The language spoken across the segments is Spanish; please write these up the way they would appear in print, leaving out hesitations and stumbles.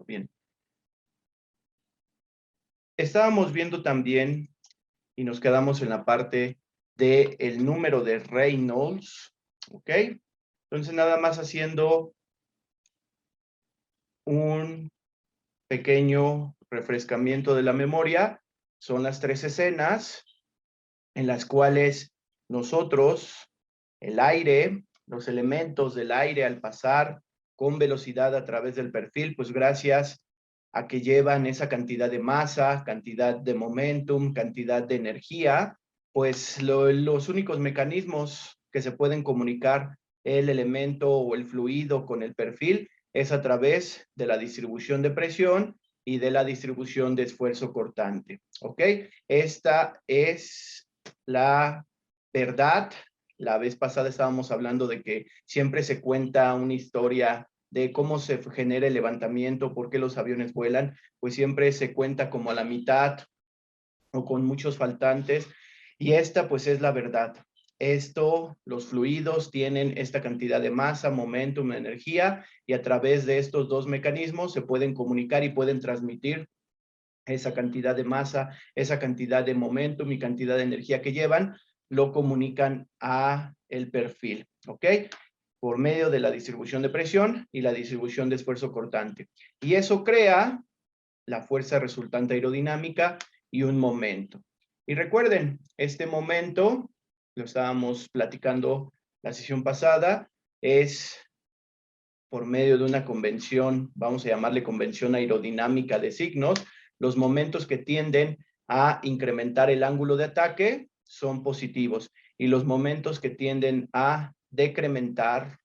Bien. Estábamos viendo también, y nos quedamos en la parte del número de Reynolds, ¿ok? Entonces, nada más haciendo un pequeño refrescamiento de la memoria, son las tres escenas en las cuales nosotros, el aire, los elementos del aire al pasar con velocidad a través del perfil, pues gracias a que llevan esa cantidad de masa, cantidad de momentum, cantidad de energía, pues los únicos mecanismos que se pueden comunicar el elemento o el fluido con el perfil es a través de la distribución de presión y de la distribución de esfuerzo cortante, ¿ok? Esta es la verdad. La vez pasada estábamos hablando de que siempre se cuenta una historia de cómo se genera el levantamiento, por qué los aviones vuelan, pues siempre se cuenta como a la mitad o con muchos faltantes, y esta pues es la verdad. Los fluidos tienen esta cantidad de masa, momentum, energía, y a través de estos dos mecanismos se pueden comunicar y pueden transmitir esa cantidad de masa, esa cantidad de momentum y cantidad de energía que llevan, lo comunican a el perfil, ¿ok? Por medio de la distribución de presión y la distribución de esfuerzo cortante. Y eso crea la fuerza resultante aerodinámica y un momento. Y recuerden, este momento, lo estábamos platicando la sesión pasada, es por medio de una convención, vamos a llamarle convención aerodinámica de signos, los momentos que tienden a incrementar el ángulo de ataque son positivos y los momentos que tienden a decrementar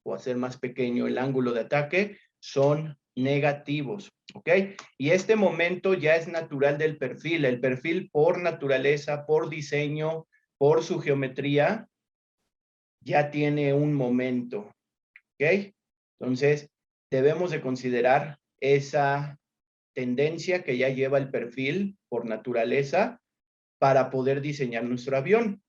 o hacer más pequeño el ángulo de ataque son negativos, ¿ok? Y este momento ya es natural del perfil. El perfil por naturaleza, por diseño, por su geometría, ya tiene un momento, ¿ok? Entonces, debemos de considerar esa tendencia que ya lleva el perfil por naturaleza para poder diseñar nuestro avión.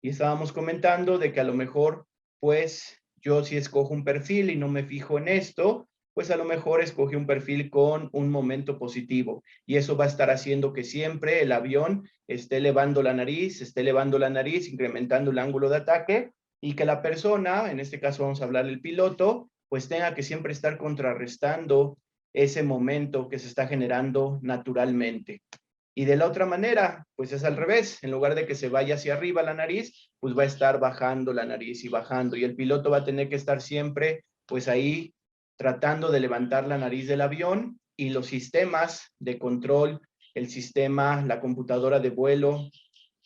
Y estábamos comentando de que a lo mejor, pues, yo si escojo un perfil y no me fijo en esto, pues a lo mejor escogí un perfil con un momento positivo. Y eso va a estar haciendo que siempre el avión esté elevando la nariz, incrementando el ángulo de ataque, y que la persona, en este caso vamos a hablar del piloto, pues tenga que siempre estar contrarrestando ese momento que se está generando naturalmente. Y de la otra manera, pues es al revés. En lugar de que se vaya hacia arriba la nariz, pues va a estar bajando la nariz y bajando. Y el piloto va a tener que estar siempre, pues ahí, tratando de levantar la nariz del avión, y los sistemas de control, el sistema, la computadora de vuelo,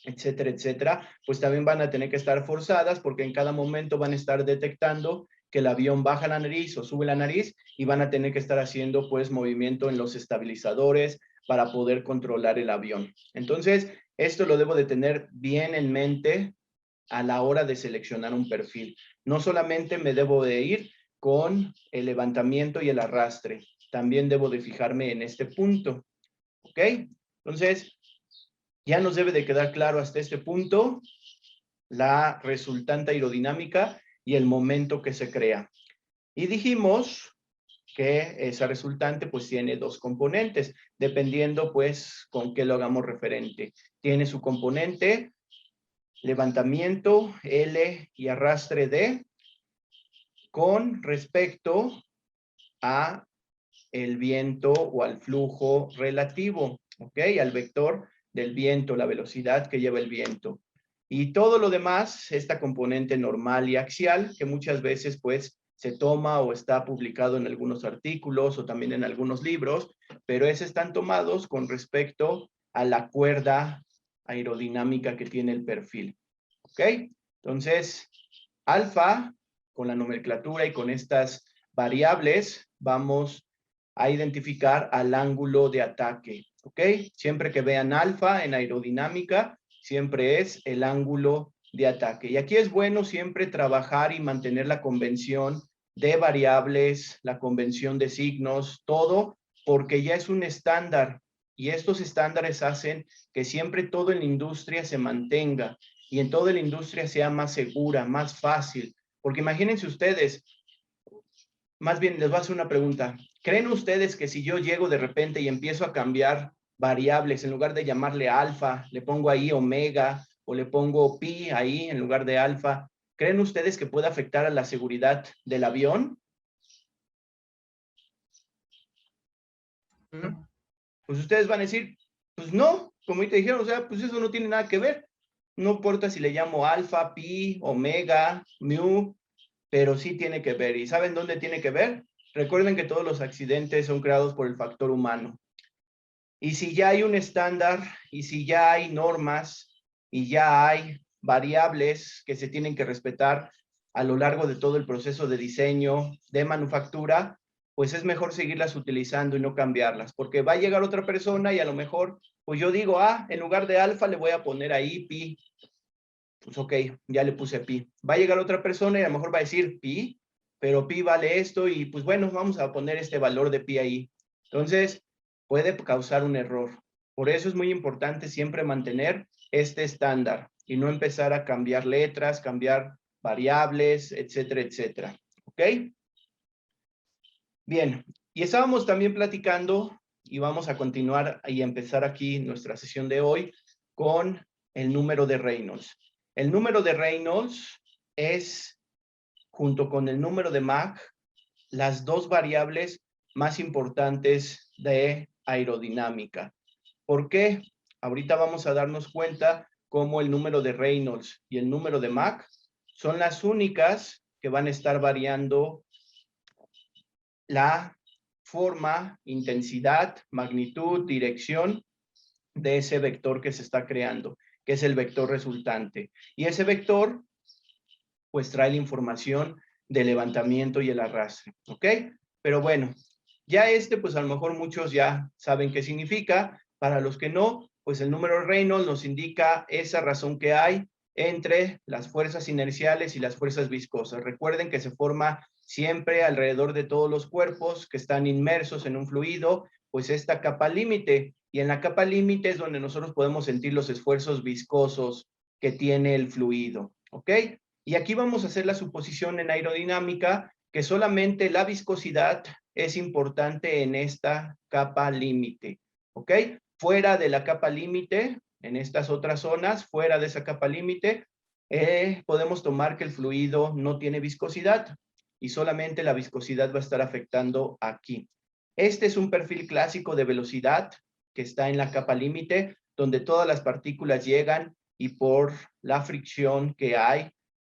etcétera, etcétera, pues también van a tener que estar forzadas porque en cada momento van a estar detectando que el avión baja la nariz o sube la nariz, y van a tener que estar haciendo pues movimiento en los estabilizadores para poder controlar el avión. Entonces, esto lo debo de tener bien en mente a la hora de seleccionar un perfil. No solamente me debo de ir con el levantamiento y el arrastre, también debo de fijarme en este punto, ¿ok? Entonces, ya nos debe de quedar claro hasta este punto la resultante aerodinámica y el momento que se crea. Y dijimos que esa resultante pues tiene dos componentes, dependiendo pues con qué lo hagamos referente. Tiene su componente levantamiento L y arrastre D con respecto a el viento o al flujo relativo, ¿ok? Al vector del viento, la velocidad que lleva el viento. Y todo lo demás, esta componente normal y axial, que muchas veces pues se toma o está publicado en algunos artículos o también en algunos libros, pero esos están tomados con respecto a la cuerda aerodinámica que tiene el perfil, ¿ok? Entonces, alfa, con la nomenclatura y con estas variables, vamos a identificar al ángulo de ataque, ¿ok? Siempre que vean alfa en aerodinámica, siempre es el ángulo de ataque. Y aquí es bueno siempre trabajar y mantener la convención de variables, la convención de signos, todo, porque ya es un estándar, y estos estándares hacen que siempre todo en la industria se mantenga y en toda la industria sea más segura, más fácil. Porque imagínense ustedes, más bien les voy a hacer una pregunta. ¿Creen ustedes que si yo llego de repente y empiezo a cambiar variables, en lugar de llamarle alfa, le pongo ahí omega o le pongo pi ahí en lugar de alfa, ¿creen ustedes que puede afectar a la seguridad del avión? Pues ustedes van a decir, pues no, como te dijeron, o sea, pues eso no tiene nada que ver. No importa si le llamo alfa, pi, omega, mu, pero sí tiene que ver. ¿Y saben dónde tiene que ver? Recuerden que todos los accidentes son creados por el factor humano. Y si ya hay un estándar, y si ya hay normas, y ya hay variables que se tienen que respetar a lo largo de todo el proceso de diseño, de manufactura, pues es mejor seguirlas utilizando y no cambiarlas, porque va a llegar otra persona y a lo mejor, pues yo digo, en lugar de alfa le voy a poner ahí pi. Pues ok, ya le puse pi. Va a llegar otra persona y a lo mejor va a decir pi, pero pi vale esto y pues bueno, vamos a poner este valor de pi ahí. Entonces, puede causar un error. Por eso es muy importante siempre mantener este estándar y no empezar a cambiar letras, cambiar variables, etcétera, etcétera. ¿Ok? Bien, y estábamos también platicando y vamos a continuar y empezar aquí nuestra sesión de hoy con el número de Reynolds. El número de Reynolds es, junto con el número de Mach, las dos variables más importantes de aerodinámica. ¿Por qué? Ahorita vamos a darnos cuenta cómo el número de Reynolds y el número de Mach son las únicas que van a estar variando la forma, intensidad, magnitud, dirección de ese vector que se está creando, que es el vector resultante. Y ese vector, pues trae la información del levantamiento y el arrastre, ¿ok? Pero bueno, ya pues a lo mejor muchos ya saben qué significa. Para los que no, pues el número de Reynolds nos indica esa razón que hay entre las fuerzas inerciales y las fuerzas viscosas. Recuerden que se forma siempre alrededor de todos los cuerpos que están inmersos en un fluido, pues esta capa límite. Y en la capa límite es donde nosotros podemos sentir los esfuerzos viscosos que tiene el fluido, ¿ok? Y aquí vamos a hacer la suposición en aerodinámica que solamente la viscosidad es importante en esta capa límite, ¿ok? Fuera de la capa límite, en estas otras zonas, fuera de esa capa límite, podemos tomar que el fluido no tiene viscosidad y solamente la viscosidad va a estar afectando aquí. Este es un perfil clásico de velocidad que está en la capa límite, donde todas las partículas llegan y por la fricción que hay,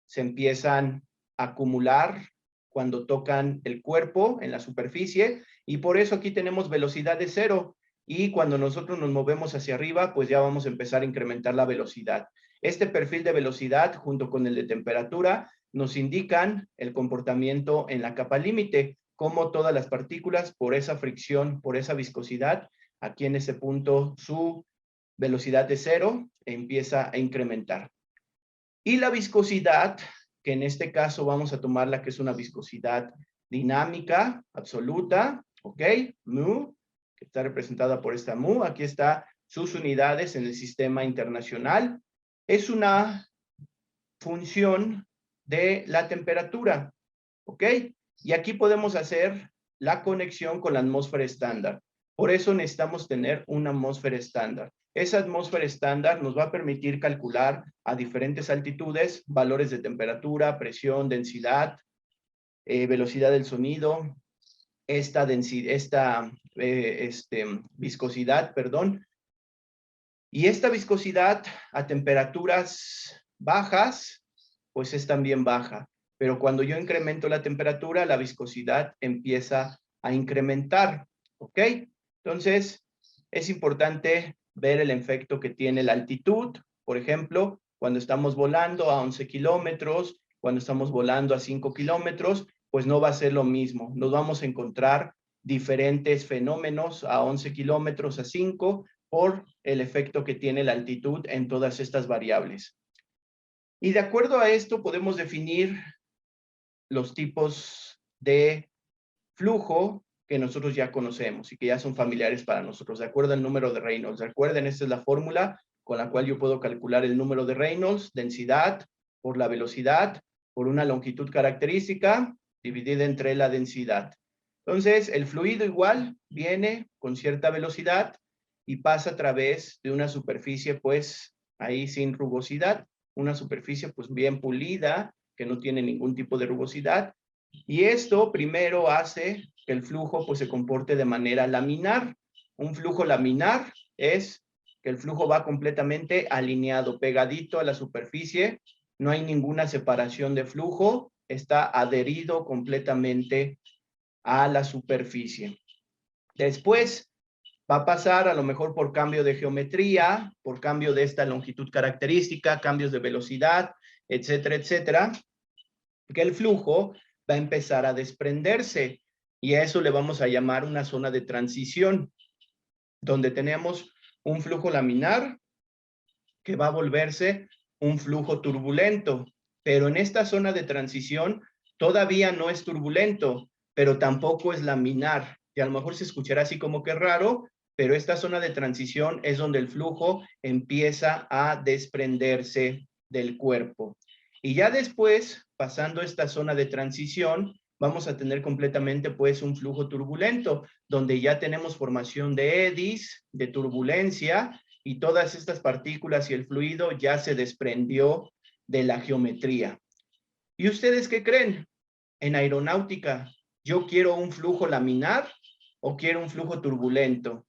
se empiezan a acumular cuando tocan el cuerpo en la superficie y por eso aquí tenemos velocidad de 0 y cuando nosotros nos movemos hacia arriba, pues ya vamos a empezar a incrementar la velocidad. Este perfil de velocidad junto con el de temperatura nos indican el comportamiento en la capa límite, como todas las partículas por esa fricción, por esa viscosidad, aquí en ese punto su velocidad de 0 empieza a incrementar. Y la viscosidad, que en este caso vamos a tomarla que es una viscosidad dinámica, absoluta, ¿ok? Mu, que está representada por esta mu. Aquí está sus unidades en el sistema internacional. Es una función de la temperatura, ¿ok? Y aquí podemos hacer la conexión con la atmósfera estándar. Por eso necesitamos tener una atmósfera estándar. Esa atmósfera estándar nos va a permitir calcular a diferentes altitudes valores de temperatura, presión, densidad, velocidad del sonido, esta viscosidad, perdón. Y esta viscosidad a temperaturas bajas, pues es también baja. Pero cuando yo incremento la temperatura, la viscosidad empieza a incrementar, ¿ok? Entonces, es importante ver el efecto que tiene la altitud. Por ejemplo, cuando estamos volando a 11 kilómetros, cuando estamos volando a 5 kilómetros, pues no va a ser lo mismo. Nos vamos a encontrar diferentes fenómenos a 11 kilómetros, a 5, por el efecto que tiene la altitud en todas estas variables. Y de acuerdo a esto podemos definir los tipos de flujo que nosotros ya conocemos y que ya son familiares para nosotros, de acuerdo al número de Reynolds. Recuerden, esta es la fórmula con la cual yo puedo calcular el número de Reynolds, densidad por la velocidad, por una longitud característica, dividida entre la densidad. Entonces, el fluido igual viene con cierta velocidad y pasa a través de una superficie, pues, ahí sin rugosidad, una superficie, pues, bien pulida, que no tiene ningún tipo de rugosidad. Y esto primero hace que el flujo, pues, se comporte de manera laminar. Un flujo laminar es que el flujo va completamente alineado, pegadito a la superficie, no hay ninguna separación de flujo, está adherido completamente a la superficie. Después va a pasar a lo mejor por cambio de geometría, por cambio de esta longitud característica, cambios de velocidad, etcétera, etcétera, que el flujo va a empezar a desprenderse y a eso le vamos a llamar una zona de transición, donde tenemos un flujo laminar que va a volverse un flujo turbulento, pero en esta zona de transición todavía no es turbulento, pero tampoco es laminar, y a lo mejor se escuchará así como que raro, pero esta zona de transición es donde el flujo empieza a desprenderse del cuerpo. Y ya después, pasando esta zona de transición, vamos a tener completamente pues un flujo turbulento, donde ya tenemos formación de eddies, de turbulencia, y todas estas partículas y el fluido ya se desprendió de la geometría. ¿Y ustedes qué creen? En aeronáutica, ¿yo quiero un flujo laminar o quiero un flujo turbulento?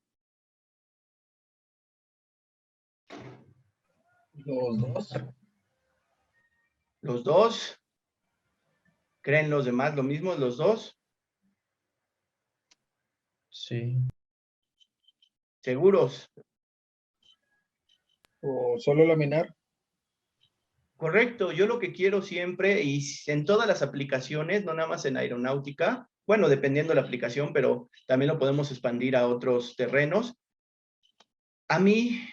Los dos. ¿Los dos? ¿Creen los demás lo mismo, los dos? Sí. ¿Seguros? ¿O solo laminar? Correcto, yo lo que quiero siempre, y en todas las aplicaciones, no nada más en aeronáutica, bueno, dependiendo de la aplicación, pero también lo podemos expandir a otros terrenos. A mí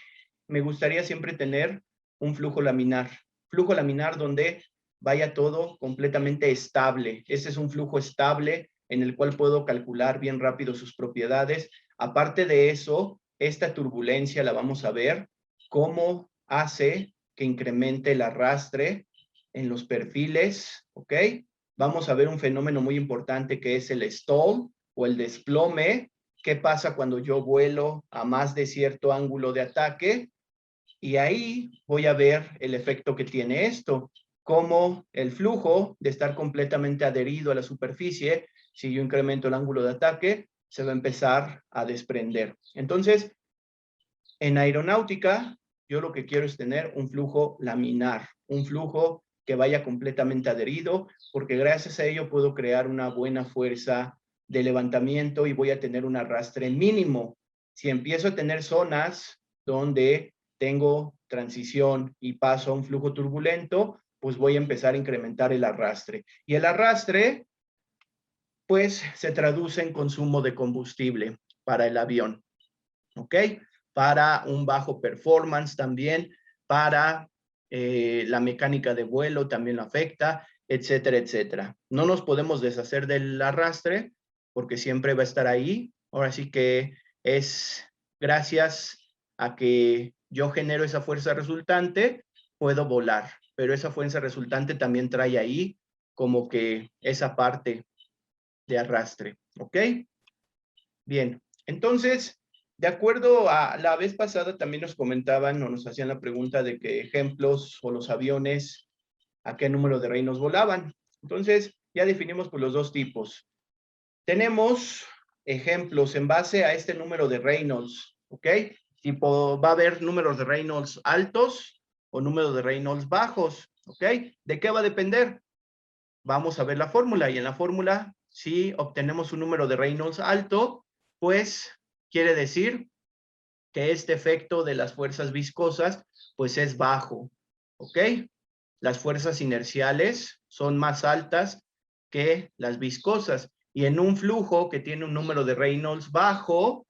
me gustaría siempre tener un flujo laminar donde vaya todo completamente estable. Ese es un flujo estable en el cual puedo calcular bien rápido sus propiedades. Aparte de eso, esta turbulencia la vamos a ver cómo hace que incremente el arrastre en los perfiles, ¿ok? Vamos a ver un fenómeno muy importante que es el stall o el desplome. ¿Qué pasa cuando yo vuelo a más de cierto ángulo de ataque? Y ahí voy a ver el efecto que tiene esto, como el flujo de estar completamente adherido a la superficie, si yo incremento el ángulo de ataque, se va a empezar a desprender. Entonces, en aeronáutica, yo lo que quiero es tener un flujo laminar, un flujo que vaya completamente adherido, porque gracias a ello puedo crear una buena fuerza de levantamiento y voy a tener un arrastre mínimo. Si empiezo a tener zonas donde tengo transición y paso a un flujo turbulento, pues voy a empezar a incrementar el arrastre. Y el arrastre, pues, se traduce en consumo de combustible para el avión. ¿Ok? Para un bajo performance también, para la mecánica de vuelo también lo afecta, etcétera, etcétera. No nos podemos deshacer del arrastre porque siempre va a estar ahí. Ahora sí que es gracias a que yo genero esa fuerza resultante, puedo volar, pero esa fuerza resultante también trae ahí como que esa parte de arrastre, ¿ok? Bien, entonces, de acuerdo a la vez pasada, también nos comentaban o nos hacían la pregunta de qué ejemplos o los aviones, a qué número de reinos volaban. Entonces, ya definimos pues, los dos tipos. Tenemos ejemplos en base a este número de Reynolds, ¿ok? Tipo, va a haber números de Reynolds altos o números de Reynolds bajos, ¿ok? ¿De qué va a depender? Vamos a ver la fórmula y en la fórmula, si obtenemos un número de Reynolds alto, pues quiere decir que este efecto de las fuerzas viscosas pues es bajo, ¿ok? Las fuerzas inerciales son más altas que las viscosas y en un flujo que tiene un número de Reynolds bajo,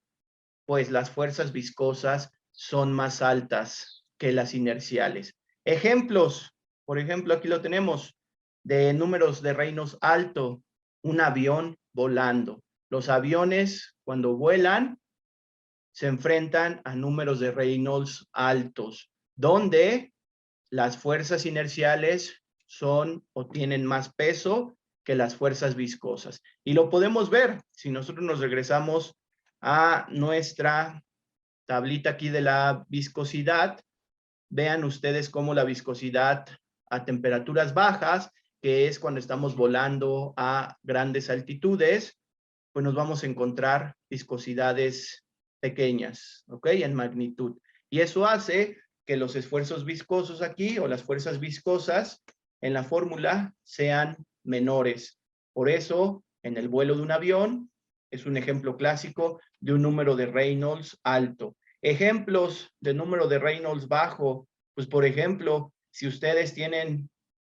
pues las fuerzas viscosas son más altas que las inerciales. Ejemplos, por ejemplo, aquí lo tenemos, de números de Reynolds alto, un avión volando. Los aviones, cuando vuelan, se enfrentan a números de Reynolds altos, donde las fuerzas inerciales son o tienen más peso que las fuerzas viscosas. Y lo podemos ver si nosotros nos regresamos a nuestra tablita aquí de la viscosidad. Vean ustedes cómo la viscosidad a temperaturas bajas, que es cuando estamos volando a grandes altitudes, pues nos vamos a encontrar viscosidades pequeñas, ¿ok? En magnitud. Y eso hace que los esfuerzos viscosos aquí, o las fuerzas viscosas, en la fórmula sean menores. Por eso, en el vuelo de un avión, es un ejemplo clásico de un número de Reynolds alto. Ejemplos de número de Reynolds bajo, pues por ejemplo, si ustedes tienen,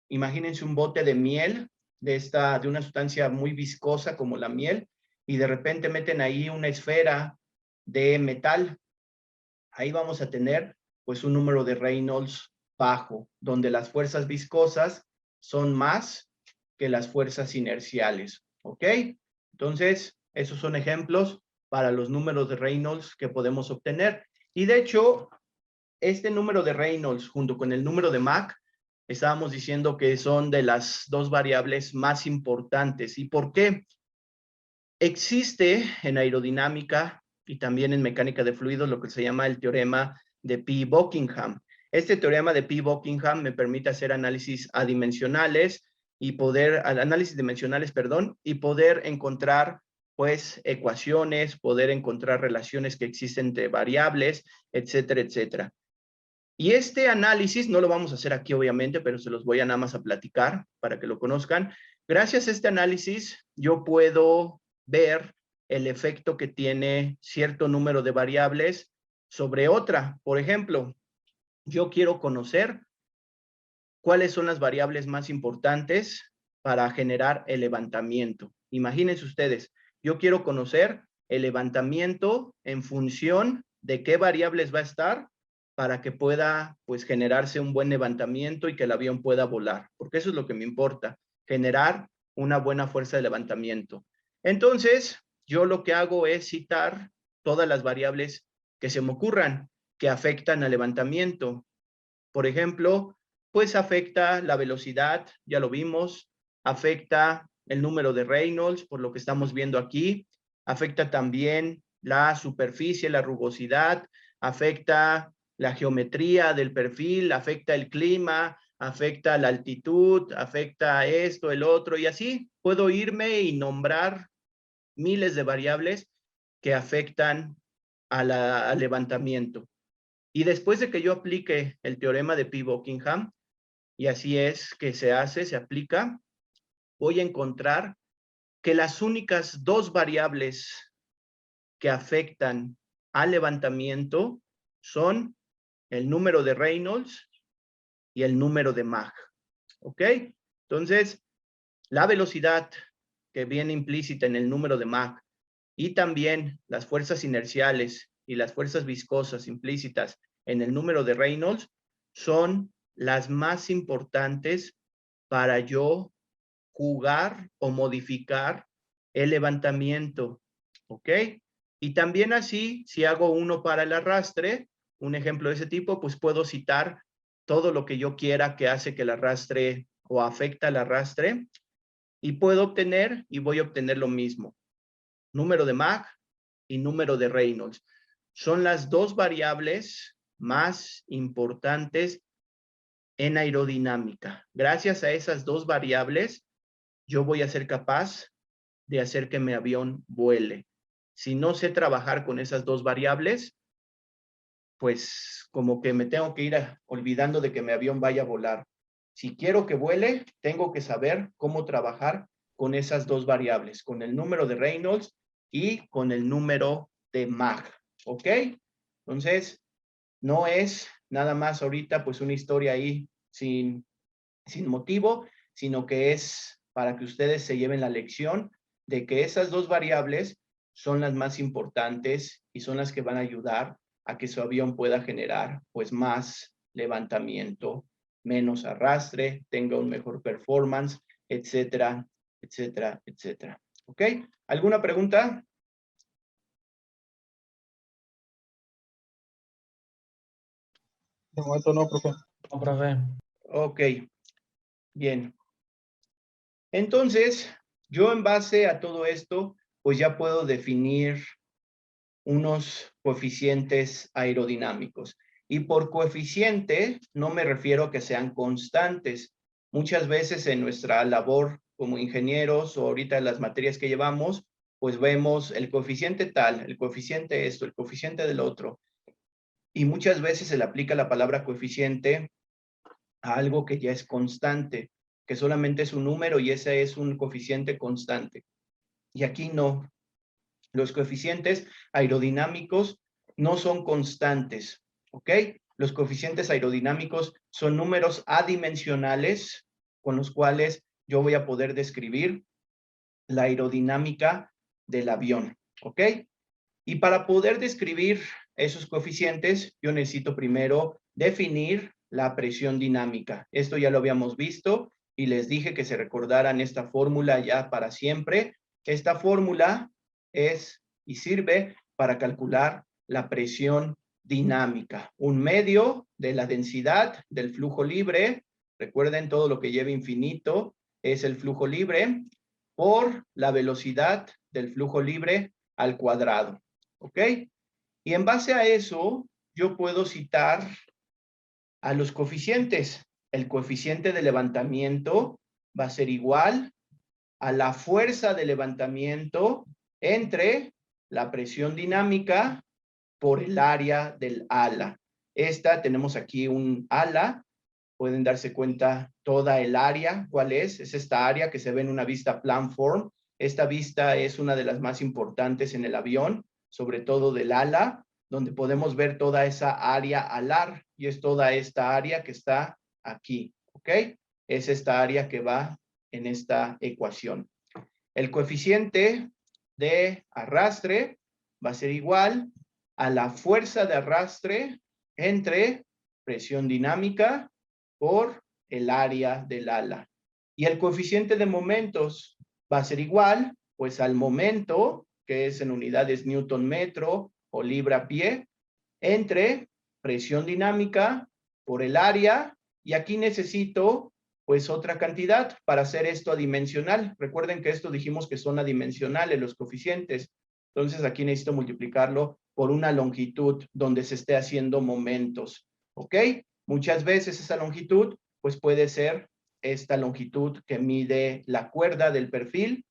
imagínense un bote de miel, de una sustancia muy viscosa como la miel, y de repente meten ahí una esfera de metal, ahí vamos a tener pues un número de Reynolds bajo, donde las fuerzas viscosas son más que las fuerzas inerciales, ¿ok? Entonces, esos son ejemplos para los números de Reynolds que podemos obtener. Y de hecho, este número de Reynolds junto con el número de Mach, estábamos diciendo que son de las dos variables más importantes. ¿Y por qué? Existe en aerodinámica y también en mecánica de fluidos lo que se llama el teorema de Pi-Buckingham. Este teorema de Pi-Buckingham me permite hacer análisis adimensionales y análisis dimensionales, perdón, y poder encontrar pues ecuaciones, poder encontrar relaciones que existen entre variables, etcétera, etcétera. Y este análisis no lo vamos a hacer aquí obviamente, pero se los voy a nada más a platicar para que lo conozcan. Gracias a este análisis yo puedo ver el efecto que tiene cierto número de variables sobre otra. Por ejemplo, yo quiero conocer cuáles son las variables más importantes para generar el levantamiento. Imagínense ustedes, yo quiero conocer el levantamiento en función de qué variables va a estar para que pueda pues generarse un buen levantamiento y que el avión pueda volar, porque eso es lo que me importa, generar una buena fuerza de levantamiento. Entonces, yo lo que hago es citar todas las variables que se me ocurran que afectan al levantamiento. Por ejemplo, pues afecta la velocidad, ya lo vimos, afecta el número de Reynolds, por lo que estamos viendo aquí, afecta también la superficie, la rugosidad, afecta la geometría del perfil, afecta el clima, afecta la altitud, afecta esto, el otro, y así puedo irme y nombrar miles de variables que afectan al levantamiento. Y después de que yo aplique el teorema de Pi-Buckingham, y así es que se hace, se aplica, voy a encontrar que las únicas dos variables que afectan al levantamiento son el número de Reynolds y el número de Mach. ¿Ok? Entonces, la velocidad que viene implícita en el número de Mach y también las fuerzas inerciales y las fuerzas viscosas implícitas en el número de Reynolds son las más importantes para yo jugar o modificar el levantamiento, ¿ok? Y también así, si hago uno para el arrastre, un ejemplo de ese tipo, pues puedo citar todo lo que yo quiera que hace que el arrastre o afecta al arrastre y puedo obtener y voy a obtener lo mismo. Número de Mach y número de Reynolds. Son las dos variables más importantes en aerodinámica. Gracias a esas dos variables, yo voy a ser capaz de hacer que mi avión vuele. Si no sé trabajar con esas dos variables, pues como que me tengo que ir olvidando de que mi avión vaya a volar. Si quiero que vuele, tengo que saber cómo trabajar con esas dos variables, con el número de Reynolds y con el número de Mach, ¿ok? Entonces, no es nada más ahorita pues una historia ahí sin motivo, sino que es para que ustedes se lleven la lección de que esas dos variables son las más importantes y son las que van a ayudar a que su avión pueda generar pues más levantamiento, menos arrastre, tenga un mejor performance, etcétera, etcétera, etcétera. ¿Ok? ¿Alguna pregunta? De momento no, profe. No, profe. Ok, bien. Entonces, yo en base a todo esto, pues ya puedo definir unos coeficientes aerodinámicos. Y por coeficiente no me refiero a que sean constantes. Muchas veces en nuestra labor como ingenieros o ahorita en las materias que llevamos, pues vemos el coeficiente tal, el coeficiente esto, el coeficiente del otro. Y muchas veces se le aplica la palabra coeficiente a algo que ya es constante, que solamente es un número y ese es un coeficiente constante. Y aquí no. Los coeficientes aerodinámicos no son constantes, ¿ok? Los coeficientes aerodinámicos son números adimensionales con los cuales yo voy a poder describir la aerodinámica del avión, ¿ok? Y para poder describir esos coeficientes, yo necesito primero definir la presión dinámica. Esto ya lo habíamos visto y les dije que se recordaran esta fórmula ya para siempre. Esta fórmula es y sirve para calcular la presión dinámica. Un medio de la densidad del flujo libre, recuerden todo lo que lleva infinito es el flujo libre, por la velocidad del flujo libre al cuadrado. ¿Ok? Y en base a eso, yo puedo citar a los coeficientes. El coeficiente de levantamiento va a ser igual a la fuerza de levantamiento entre la presión dinámica por el área del ala. Esta, tenemos aquí un ala, pueden darse cuenta toda el área, ¿cuál es? Es esta área que se ve en una vista planform. Esta vista es una de las más importantes en el avión, sobre todo del ala, donde podemos ver toda esa área alar, y es toda esta área que está aquí, ¿ok? Es esta área que va en esta ecuación. El coeficiente de arrastre va a ser igual a la fuerza de arrastre entre presión dinámica por el área del ala. Y el coeficiente de momentos va a ser igual, pues al momento, que es en unidades Newton metro o libra pie, entre presión dinámica por el área, y aquí necesito pues otra cantidad para hacer esto adimensional. Recuerden que esto dijimos que son adimensionales los coeficientes. Entonces aquí necesito multiplicarlo por una longitud donde se esté haciendo momentos. ¿Ok? Muchas veces esa longitud pues puede ser esta longitud que mide la cuerda del perfil,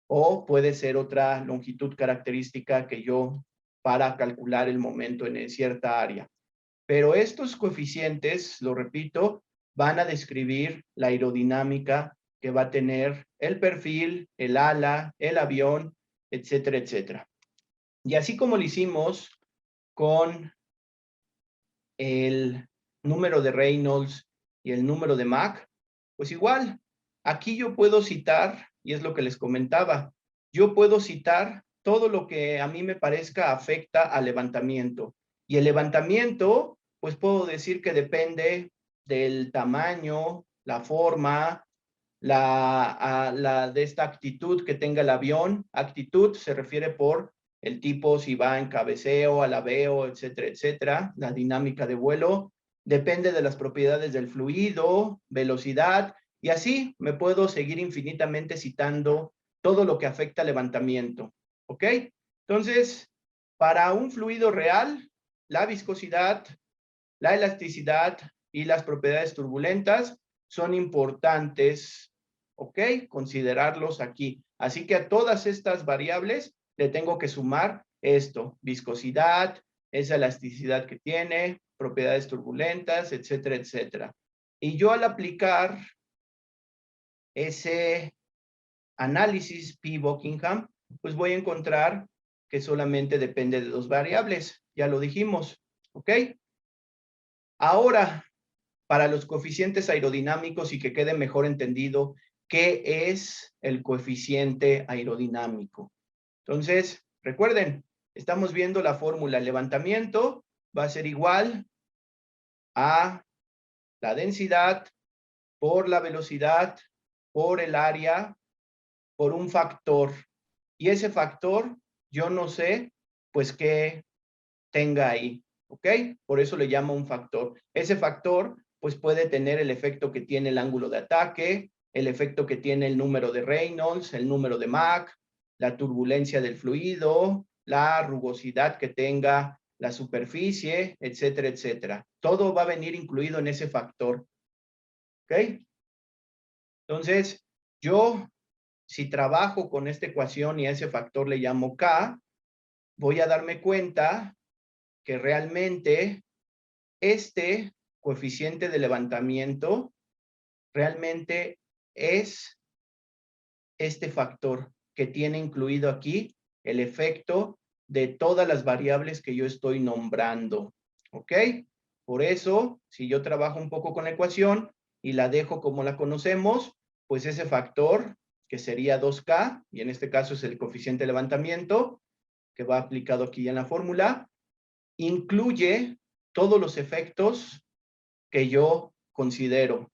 o puede ser otra longitud característica que yo para calcular el momento en cierta área. Pero estos coeficientes, lo repito, van a describir la aerodinámica que va a tener el perfil, el ala, el avión, etcétera, etcétera. Y así como lo hicimos con el número de Reynolds y el número de Mach, pues igual, aquí yo puedo citar, y es lo que les comentaba, yo puedo citar todo lo que a mí me parezca afecta al levantamiento. Y el levantamiento, pues puedo decir que depende del tamaño, la forma, de esta actitud que tenga el avión. Actitud se refiere por el tipo, si va en cabeceo, alabeo, etcétera, etcétera. La dinámica de vuelo depende de las propiedades del fluido, velocidad, y así me puedo seguir infinitamente citando todo lo que afecta al levantamiento. ¿Ok? Entonces, para un fluido real, la viscosidad, la elasticidad y las propiedades turbulentas son importantes, ¿ok? Considerarlos aquí. Así que a todas estas variables le tengo que sumar esto: viscosidad, esa elasticidad que tiene, propiedades turbulentas, etcétera, etcétera. Y yo al aplicar ese análisis P-Buckingham, pues voy a encontrar que solamente depende de dos variables. Ya lo dijimos, ¿ok? Ahora, para los coeficientes aerodinámicos y que quede mejor entendido, ¿qué es el coeficiente aerodinámico? Entonces, recuerden, estamos viendo la fórmula. El levantamiento va a ser igual a la densidad por la velocidad por el área por un factor. Y ese factor, yo no sé, pues, qué tenga ahí, ¿ok? Por eso le llamo un factor. Ese factor, pues, puede tener el efecto que tiene el ángulo de ataque, el efecto que tiene el número de Reynolds, el número de Mach, la turbulencia del fluido, la rugosidad que tenga la superficie, etcétera, etcétera. Todo va a venir incluido en ese factor. ¿Ok? Entonces, yo, si trabajo con esta ecuación y a ese factor le llamo K, voy a darme cuenta que realmente este coeficiente de levantamiento realmente es este factor que tiene incluido aquí el efecto de todas las variables que yo estoy nombrando. ¿Ok? Por eso, si yo trabajo un poco con la ecuación y la dejo como la conocemos, pues ese factor, que sería 2K, y en este caso es el coeficiente de levantamiento, que va aplicado aquí en la fórmula, incluye todos los efectos que yo considero.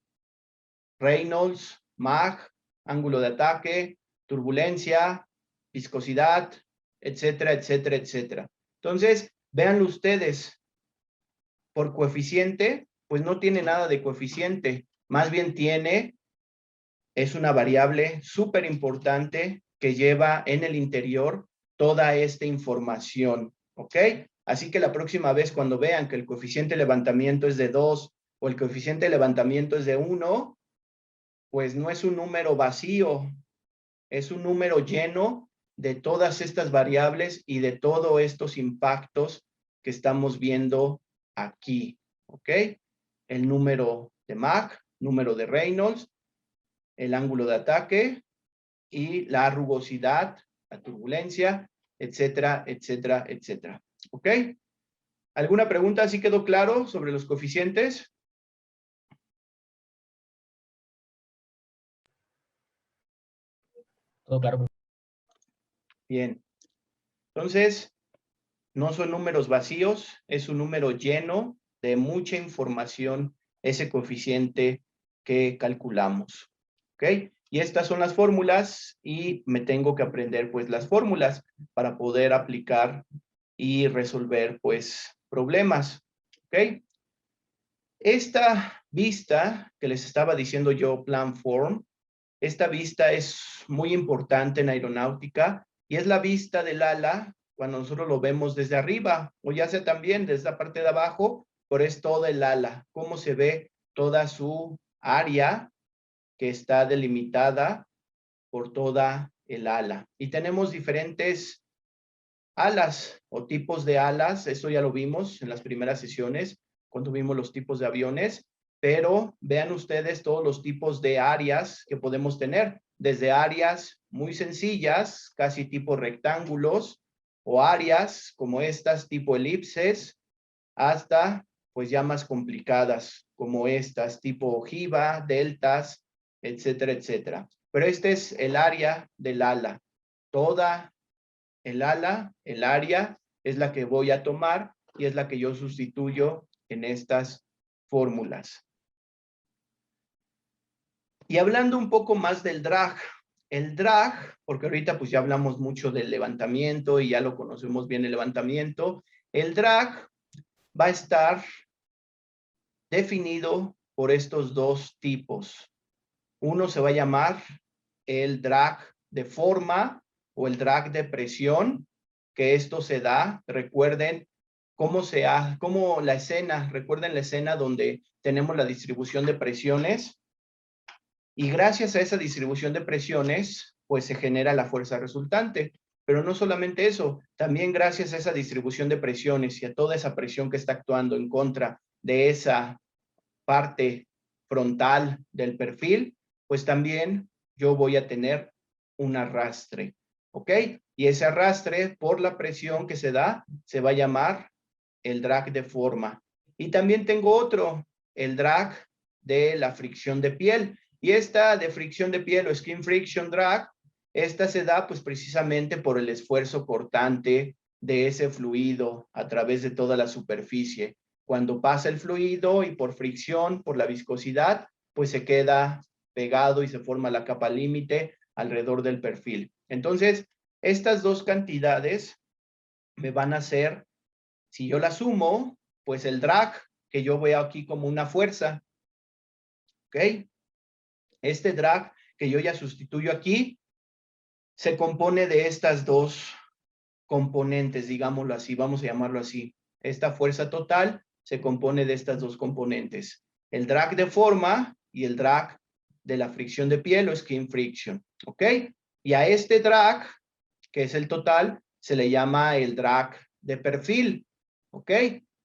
Reynolds, Mach, ángulo de ataque, turbulencia, viscosidad, etcétera, etcétera, etcétera. Entonces, véanlo ustedes, por coeficiente, pues no tiene nada de coeficiente, más bien es una variable súper importante que lleva en el interior toda esta información, ¿ok? Así que la próxima vez cuando vean que el coeficiente de levantamiento es de 2 o el coeficiente de levantamiento es de 1, pues no es un número vacío, es un número lleno de todas estas variables y de todos estos impactos que estamos viendo aquí, ¿ok? El número de Mach, número de Reynolds, el ángulo de ataque y la rugosidad, la turbulencia, etcétera, etcétera, etcétera, ¿ok? ¿Alguna pregunta? ¿Sí quedó claro sobre los coeficientes? Todo claro. Bien. Entonces, no son números vacíos, es un número lleno de mucha información, ese coeficiente que calculamos. ¿Ok? Y estas son las fórmulas y me tengo que aprender pues las fórmulas para poder aplicar y resolver pues problemas. ¿Ok? Esta vista que les estaba diciendo yo, plan form, esta vista es muy importante en aeronáutica y es la vista del ala cuando nosotros lo vemos desde arriba o ya sea también desde la parte de abajo, pero es toda el ala, cómo se ve toda su área que está delimitada por toda el ala. Y tenemos diferentes alas o tipos de alas, eso ya lo vimos en las primeras sesiones cuando vimos los tipos de aviones, pero vean ustedes todos los tipos de áreas que podemos tener, desde áreas muy sencillas, casi tipo rectángulos, o áreas como estas tipo elipses, hasta pues ya más complicadas como estas tipo ojiva, deltas, etcétera, etcétera. Pero este es el área del ala, toda el ala, el área, es la que voy a tomar y es la que yo sustituyo en estas fórmulas. Y hablando un poco más del drag, el drag, porque ahorita pues ya hablamos mucho del levantamiento y ya lo conocemos bien el levantamiento, el drag va a estar definido por estos dos tipos. Uno se va a llamar el drag de forma o el drag de presión, que esto se da, recuerden cómo la escena, recuerden la escena donde tenemos la distribución de presiones y gracias a esa distribución de presiones, pues se genera la fuerza resultante. Pero no solamente eso, también gracias a esa distribución de presiones y a toda esa presión que está actuando en contra de esa parte frontal del perfil, pues también yo voy a tener un arrastre, ¿ok? Y ese arrastre por la presión que se da, se va a llamar el drag de forma. Y también tengo otro, el drag de la fricción de piel. Y esta de fricción de piel o skin friction drag, esta se da pues precisamente por el esfuerzo cortante de ese fluido a través de toda la superficie. Cuando pasa el fluido y por fricción, por la viscosidad, pues se queda pegado y se forma la capa límite alrededor del perfil. Entonces, estas dos cantidades me van a hacer, si yo las sumo, pues el drag que yo veo aquí como una fuerza, ¿ok? Este drag que yo ya sustituyo aquí se compone de estas dos componentes, digámoslo así, vamos a llamarlo así. Esta fuerza total se compone de estas dos componentes, el drag de forma y el drag de la fricción de piel o skin friction, ¿ok? Y a este drag, que es el total, se le llama el drag de perfil, ¿ok?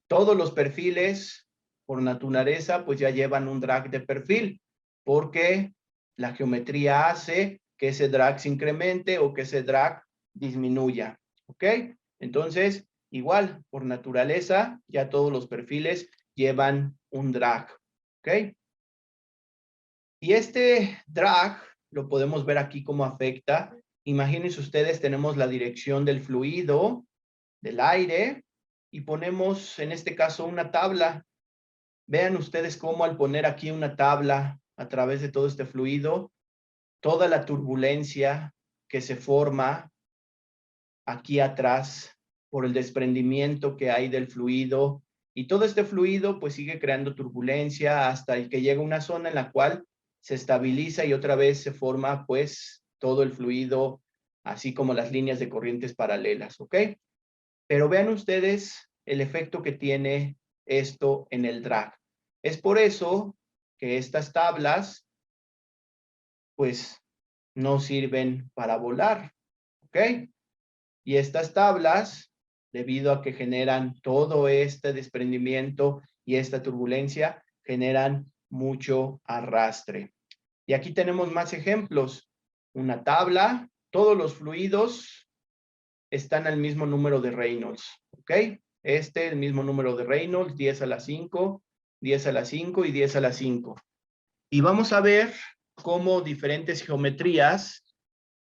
Todos los perfiles, por naturaleza, pues ya llevan un drag de perfil, porque la geometría hace que ese drag se incremente o que ese drag disminuya, ¿ok? Entonces, igual, por naturaleza, ya todos los perfiles llevan un drag, ¿ok? Y este drag lo podemos ver aquí cómo afecta. Imagínense ustedes, tenemos la dirección del fluido, del aire, y ponemos en este caso una tabla. Vean ustedes cómo al poner aquí una tabla a través de todo este fluido, toda la turbulencia que se forma aquí atrás por el desprendimiento que hay del fluido, y todo este fluido pues sigue creando turbulencia hasta el que llega a una zona en la cual se estabiliza y otra vez se forma pues todo el fluido, así como las líneas de corrientes paralelas, ¿ok? Pero vean ustedes el efecto que tiene esto en el drag. Es por eso que estas tablas pues no sirven para volar, ¿ok? Y estas tablas, debido a que generan todo este desprendimiento y esta turbulencia, generan mucho arrastre. Y aquí tenemos más ejemplos. Una tabla, todos los fluidos están al mismo número de Reynolds, ¿ok? El mismo número de Reynolds, 10 a la 5, 10 a la 5 y 10 a la 5. Y vamos a ver cómo diferentes geometrías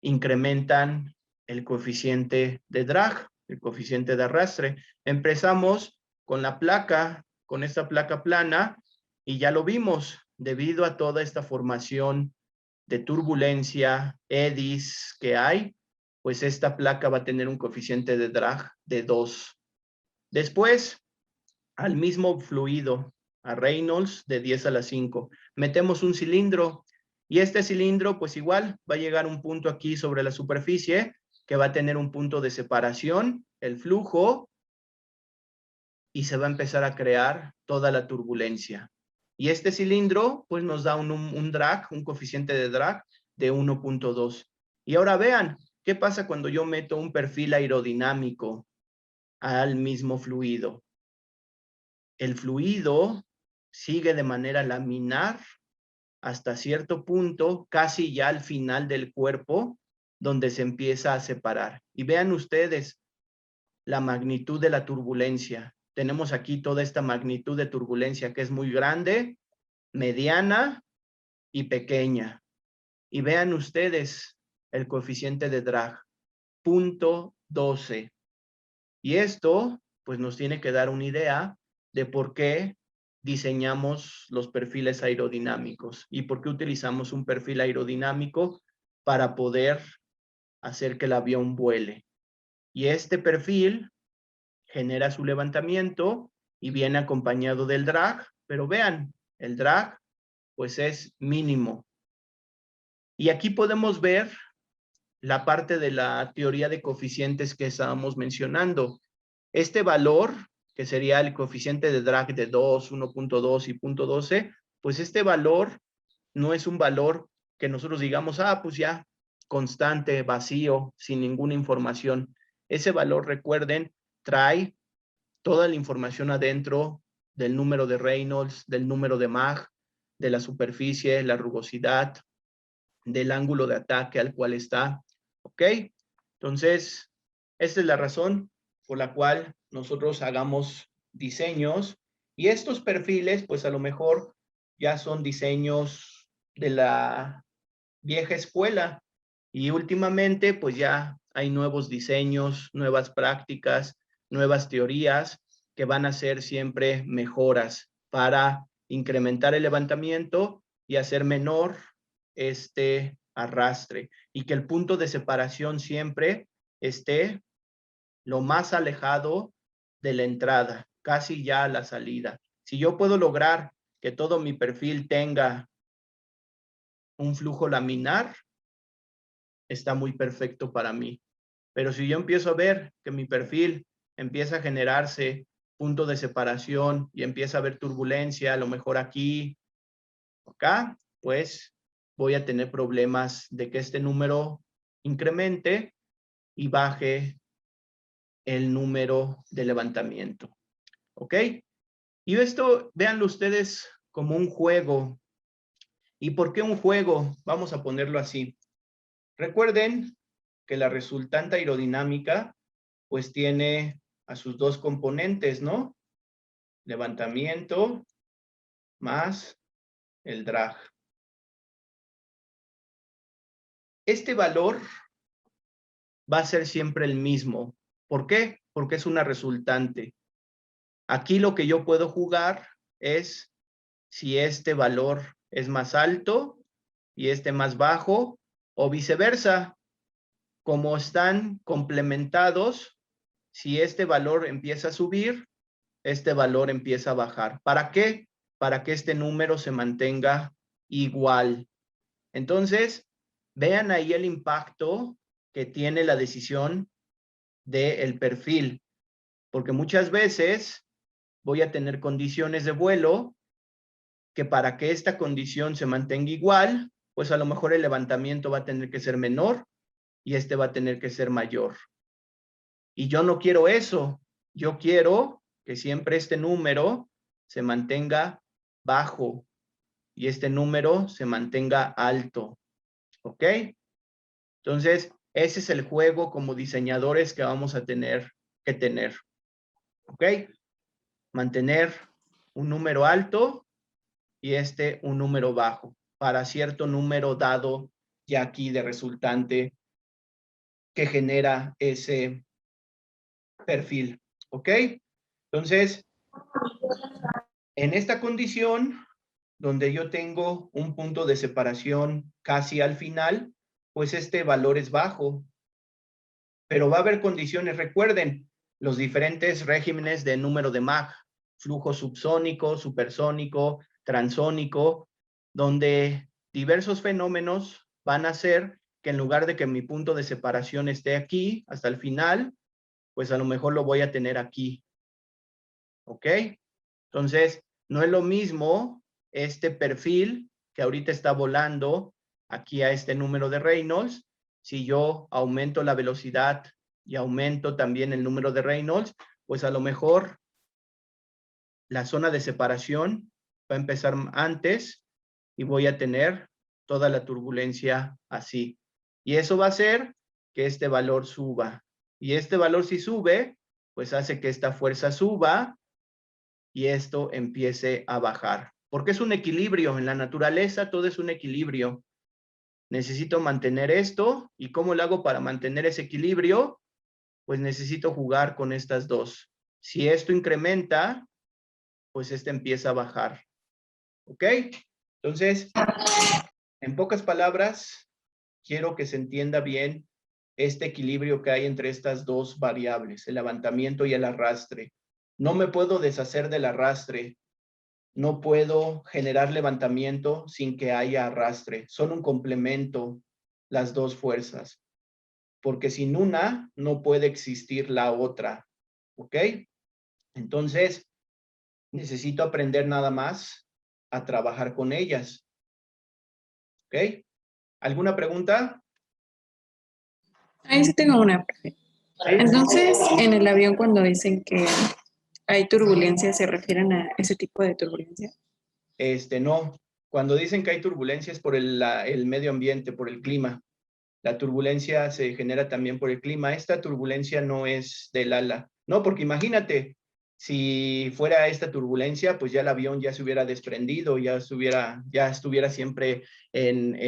incrementan el coeficiente de drag, el coeficiente de arrastre. Empezamos con la placa, con esta placa plana, y ya lo vimos, debido a toda esta formación de turbulencia, eddies que hay, pues esta placa va a tener un coeficiente de drag de 2. Después, al mismo fluido, a Reynolds de 10 a la 5, metemos un cilindro, y este cilindro pues igual va a llegar a un punto aquí sobre la superficie que va a tener un punto de separación, el flujo, y se va a empezar a crear toda la turbulencia. Y este cilindro pues nos da un drag, un coeficiente de drag de 1.2. Y ahora vean, ¿qué pasa cuando yo meto un perfil aerodinámico al mismo fluido? El fluido sigue de manera laminar hasta cierto punto, casi ya al final del cuerpo, donde se empieza a separar. Y vean ustedes la magnitud de la turbulencia. Tenemos aquí toda esta magnitud de turbulencia que es muy grande, mediana y pequeña. Y vean ustedes el coeficiente de drag, 0.12. Y esto, pues nos tiene que dar una idea de por qué diseñamos los perfiles aerodinámicos y por qué utilizamos un perfil aerodinámico para poder hacer que el avión vuele. Y este perfil genera su levantamiento y viene acompañado del drag, pero vean, el drag pues es mínimo. Y aquí podemos ver la parte de la teoría de coeficientes que estábamos mencionando. Este valor, que sería el coeficiente de drag de 2, 1.2 y 0.12, pues este valor no es un valor que nosotros digamos, pues ya, constante, vacío, sin ninguna información. Ese valor, recuerden, trae toda la información adentro del número de Reynolds, del número de Mach, de la superficie, la rugosidad, del ángulo de ataque al cual está, ¿ok? Entonces, esta es la razón por la cual nosotros hagamos diseños, y estos perfiles, pues a lo mejor ya son diseños de la vieja escuela, y últimamente pues ya hay nuevos diseños, nuevas prácticas, nuevas teorías que van a ser siempre mejoras para incrementar el levantamiento y hacer menor este arrastre, y que el punto de separación siempre esté lo más alejado de la entrada, casi ya a la salida. Si yo puedo lograr que todo mi perfil tenga un flujo laminar, está muy perfecto para mí. Pero si yo empiezo a ver que mi perfil empieza a generarse punto de separación y empieza a haber turbulencia, a lo mejor aquí, acá, pues voy a tener problemas de que este número incremente y baje el número de levantamiento. ¿Ok? Y esto, véanlo ustedes como un juego. ¿Y por qué un juego? Vamos a ponerlo así. Recuerden que la resultante aerodinámica pues tiene a sus dos componentes, ¿no? Levantamiento más el drag. Este valor va a ser siempre el mismo. ¿Por qué? Porque es una resultante. Aquí lo que yo puedo jugar es si este valor es más alto y este más bajo o viceversa. Como están complementados, si este valor empieza a subir, este valor empieza a bajar. ¿Para qué? Para que este número se mantenga igual. Entonces, vean ahí el impacto que tiene la decisión del perfil, porque muchas veces voy a tener condiciones de vuelo que para que esta condición se mantenga igual, pues a lo mejor el levantamiento va a tener que ser menor y este va a tener que ser mayor. Y yo no quiero eso. Yo quiero que siempre este número se mantenga bajo y este número se mantenga alto. ¿Ok? Entonces, ese es el juego como diseñadores que vamos a tener que tener. ¿Ok? Mantener un número alto y un número bajo para cierto número dado ya aquí de resultante que genera ese perfil. ¿Ok? Entonces, en esta condición, donde yo tengo un punto de separación casi al final, pues este valor es bajo. Pero va a haber condiciones, recuerden, los diferentes regímenes de número de Mach, flujo subsónico, supersónico, transónico, donde diversos fenómenos van a hacer que en lugar de que mi punto de separación esté aquí hasta el final, pues a lo mejor lo voy a tener aquí. ¿Ok? Entonces, no es lo mismo este perfil que ahorita está volando aquí a este número de Reynolds. Si yo aumento la velocidad y aumento también el número de Reynolds, pues a lo mejor la zona de separación va a empezar antes y voy a tener toda la turbulencia así. Y eso va a hacer que este valor suba. Y este valor si sube, pues hace que esta fuerza suba y esto empiece a bajar. Porque es un equilibrio. En la naturaleza todo es un equilibrio. Necesito mantener esto. ¿Y cómo lo hago para mantener ese equilibrio? Pues necesito jugar con estas dos. Si esto incrementa, pues este empieza a bajar. ¿Ok? Entonces, en pocas palabras, quiero que se entienda bien este equilibrio que hay entre estas dos variables, el levantamiento y el arrastre. No me puedo deshacer del arrastre. No puedo generar levantamiento sin que haya arrastre. Son un complemento las dos fuerzas. Porque sin una no puede existir la otra. ¿Ok? Entonces, necesito aprender nada más a trabajar con ellas. ¿Ok? ¿Alguna pregunta? Ahí sí tengo una, profe. Sí. Entonces, en el avión cuando dicen que hay turbulencia, ¿se refieren a ese tipo de turbulencia? No. Cuando dicen que hay turbulencia es por el medio ambiente, por el clima. La turbulencia se genera también por el clima. Esta turbulencia no es del ala. No, porque imagínate, si fuera esta turbulencia, pues ya el avión ya se hubiera desprendido, ya estuviera siempre en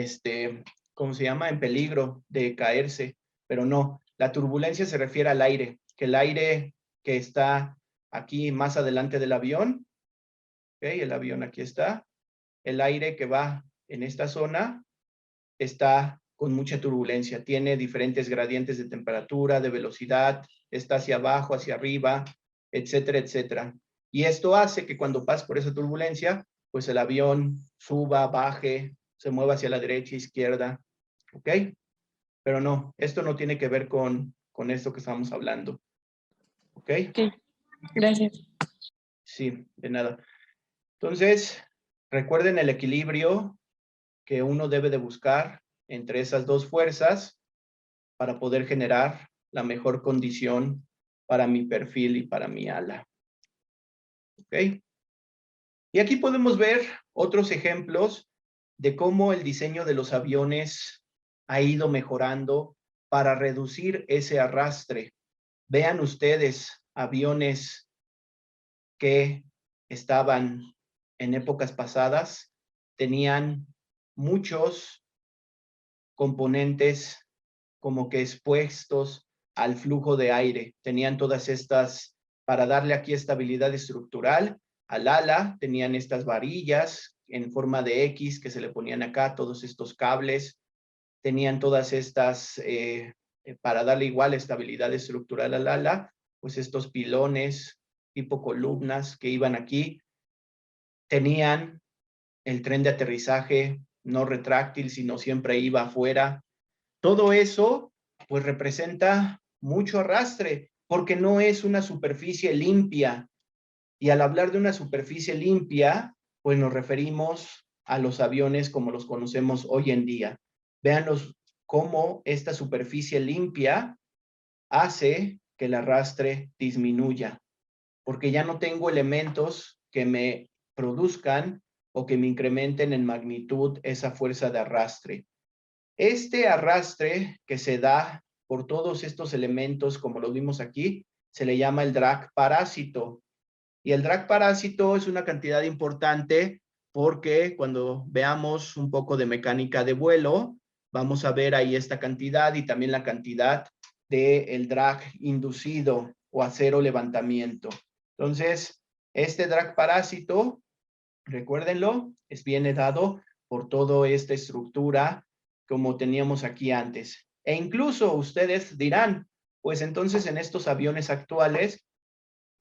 ¿cómo se llama? En peligro de caerse. Pero no, la turbulencia se refiere al aire, que el aire que está aquí más adelante del avión, ¿ok? El avión aquí está, el aire que va en esta zona está con mucha turbulencia, tiene diferentes gradientes de temperatura, de velocidad, está hacia abajo, hacia arriba, etcétera, etcétera. Y esto hace que cuando pase por esa turbulencia, pues el avión suba, baje, se mueva hacia la derecha, izquierda, ¿ok? Pero no, esto no tiene que ver con esto que estamos hablando, ¿ok? Ok, gracias. Sí, de nada. Entonces, recuerden el equilibrio que uno debe de buscar entre esas dos fuerzas para poder generar la mejor condición para mi perfil y para mi ala. ¿Ok? Y aquí podemos ver otros ejemplos de cómo el diseño de los aviones ha ido mejorando para reducir ese arrastre. Vean ustedes aviones que estaban en épocas pasadas, tenían muchos componentes como que expuestos al flujo de aire. Tenían todas estas, para darle aquí estabilidad estructural, al ala, tenían estas varillas en forma de X que se le ponían acá, todos estos cables, tenían todas estas, para darle igual estabilidad estructural al ala, pues estos pilones tipo columnas que iban aquí, tenían el tren de aterrizaje no retráctil, sino siempre iba afuera. Todo eso, pues representa mucho arrastre, porque no es una superficie limpia. Y al hablar de una superficie limpia, pues nos referimos a los aviones como los conocemos hoy en día. Véanos cómo esta superficie limpia hace que el arrastre disminuya, porque ya no tengo elementos que me produzcan o que me incrementen en magnitud esa fuerza de arrastre. Este arrastre que se da por todos estos elementos, como lo vimos aquí, se le llama el drag parásito. Y el drag parásito es una cantidad importante porque cuando veamos un poco de mecánica de vuelo, vamos a ver ahí esta cantidad y también la cantidad del drag inducido o a cero levantamiento. Entonces, este drag parásito, recuérdenlo, viene dado por toda esta estructura como teníamos aquí antes. E incluso ustedes dirán, pues entonces en estos aviones actuales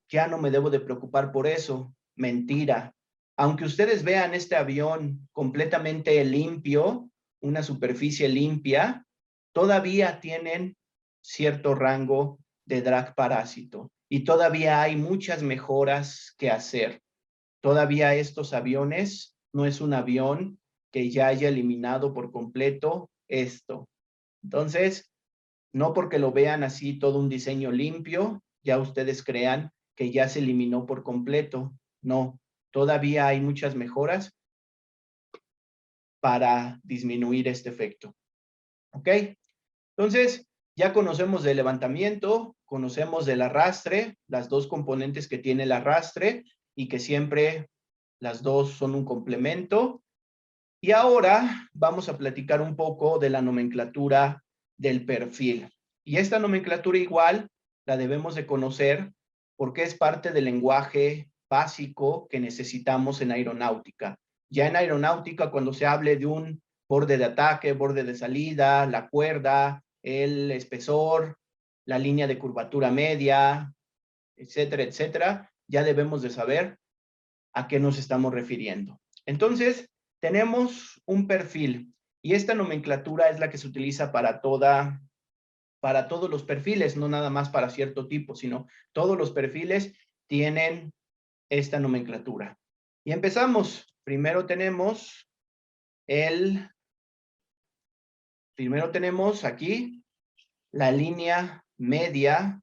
ya no me debo de preocupar por eso. Mentira. Aunque ustedes vean este avión completamente limpio, una superficie limpia, todavía tienen cierto rango de drag parásito y todavía hay muchas mejoras que hacer. Todavía estos aviones no es un avión que ya haya eliminado por completo esto. Entonces, no porque lo vean así todo un diseño limpio, ya ustedes crean que ya se eliminó por completo. No, todavía hay muchas mejoras para disminuir este efecto. ¿Ok? Entonces, ya conocemos del levantamiento, conocemos del arrastre, las dos componentes que tiene el arrastre y que siempre las dos son un complemento. Y ahora vamos a platicar un poco de la nomenclatura del perfil. Y esta nomenclatura igual la debemos de conocer porque es parte del lenguaje básico que necesitamos en aeronáutica. Ya en aeronáutica, cuando se hable de un borde de ataque, borde de salida, la cuerda, el espesor, la línea de curvatura media, etcétera, etcétera, ya debemos de saber a qué nos estamos refiriendo. Entonces, tenemos un perfil y esta nomenclatura es la que se utiliza para todos los perfiles, no nada más para cierto tipo, sino todos los perfiles tienen esta nomenclatura. Y empezamos. Primero tenemos aquí la línea media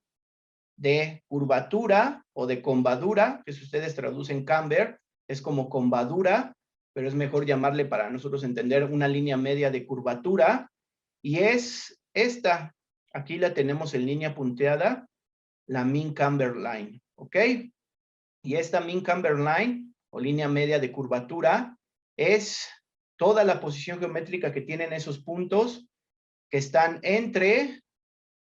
de curvatura o de combadura, que si ustedes traducen camber, es como combadura, pero es mejor llamarle para nosotros entender una línea media de curvatura, y es esta, aquí la tenemos en línea punteada, la mean camber line, ¿ok? Y esta mean camber line, o línea media de curvatura, es toda la posición geométrica que tienen esos puntos que están entre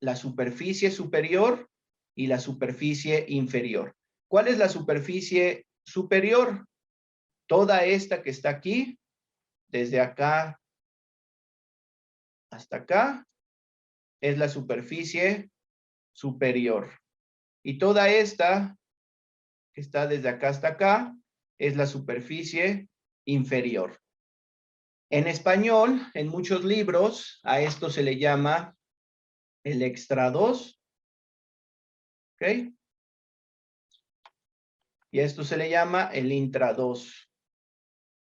la superficie superior y la superficie inferior. ¿Cuál es la superficie superior? Toda esta que está aquí, desde acá hasta acá, es la superficie superior. Y toda esta que está desde acá hasta acá, es la superficie inferior. En español, en muchos libros, a esto se le llama el extra 2. ¿Ok? Y a esto se le llama el intra 2.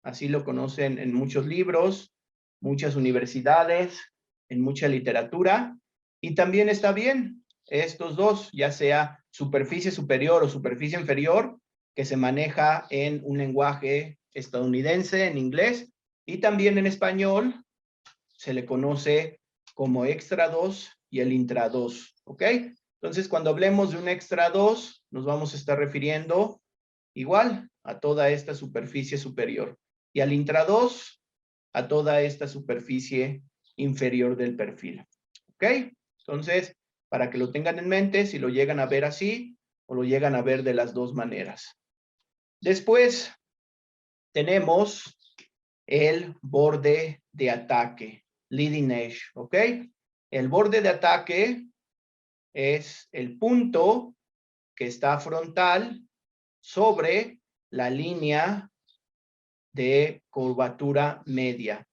Así lo conocen en muchos libros, muchas universidades, en mucha literatura. Y también está bien estos dos, ya sea superficie superior o superficie inferior, que se maneja en un lenguaje estadounidense, en inglés, y también en español se le conoce como extra 2 y el intra 2, ¿ok? Entonces, cuando hablemos de un extra 2, nos vamos a estar refiriendo igual a toda esta superficie superior. Y al intra 2, a toda esta superficie inferior del perfil. ¿Ok? Entonces, para que lo tengan en mente, si lo llegan a ver así, o lo llegan a ver de las dos maneras. Después, tenemos el borde de ataque, leading edge, ¿ok? El borde de ataque es el punto que está frontal sobre la línea de curvatura media,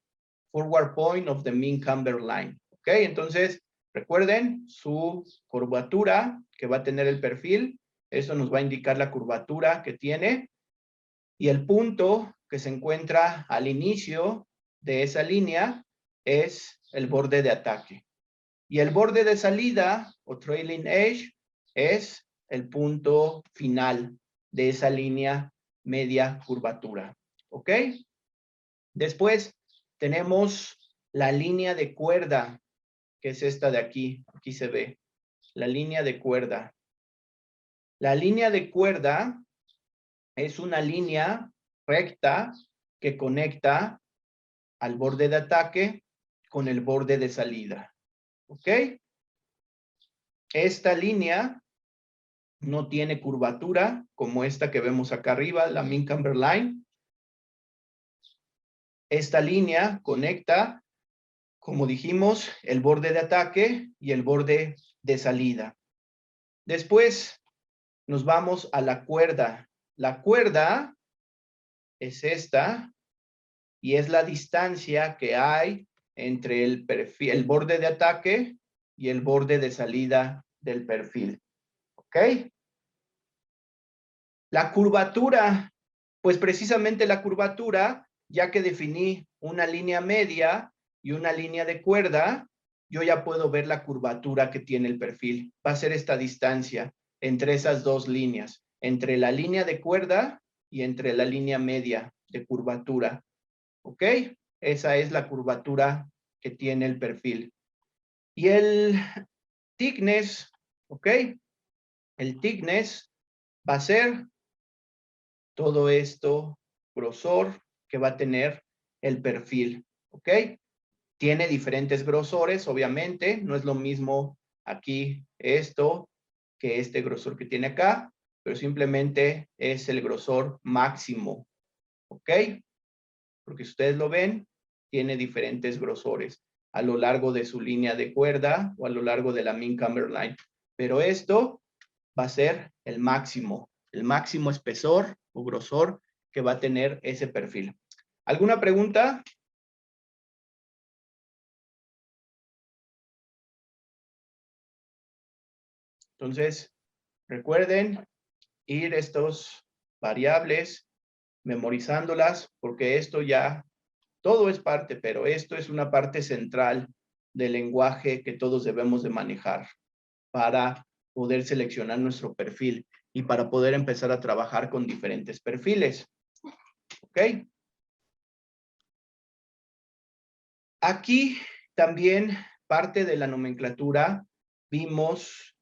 forward point of the mean camber line, ¿ok? Entonces, recuerden su curvatura que va a tener el perfil, eso nos va a indicar la curvatura que tiene, y el punto que se encuentra al inicio de esa línea es el borde de ataque. Y el borde de salida, o trailing edge, es el punto final de esa línea media curvatura. ¿Ok? Después tenemos la línea de cuerda, que es esta de aquí. Aquí se ve. La línea de cuerda. La línea de cuerda es una línea recta que conecta al borde de ataque con el borde de salida. ¿Ok? Esta línea no tiene curvatura como esta que vemos acá arriba, la mean camber line. Esta línea conecta, como dijimos, el borde de ataque y el borde de salida. Después nos vamos a la cuerda. La cuerda es esta y es la distancia que hay entre el perfil, el borde de ataque y el borde de salida del perfil. ¿Ok? La curvatura, pues precisamente la curvatura, ya que definí una línea media y una línea de cuerda, yo ya puedo ver la curvatura que tiene el perfil. Va a ser esta distancia entre esas dos líneas, entre la línea de cuerda y entre la línea media de curvatura. ¿Ok? Esa es la curvatura que tiene el perfil. Y el thickness, ¿ok? El thickness va a ser todo esto, grosor que va a tener el perfil, ¿ok? Tiene diferentes grosores, obviamente, no es lo mismo aquí esto que este grosor que tiene acá, pero simplemente es el grosor máximo, ¿ok? Porque si ustedes lo ven, tiene diferentes grosores a lo largo de su línea de cuerda o a lo largo de la mean camber line. Pero esto va a ser el máximo espesor o grosor que va a tener ese perfil. ¿Alguna pregunta? Entonces, recuerden ir estos variables, memorizándolas, porque esto ya, todo es parte, pero esto es una parte central del lenguaje que todos debemos de manejar para poder seleccionar nuestro perfil y para poder empezar a trabajar con diferentes perfiles. ¿Ok? Aquí también parte de la nomenclatura vimos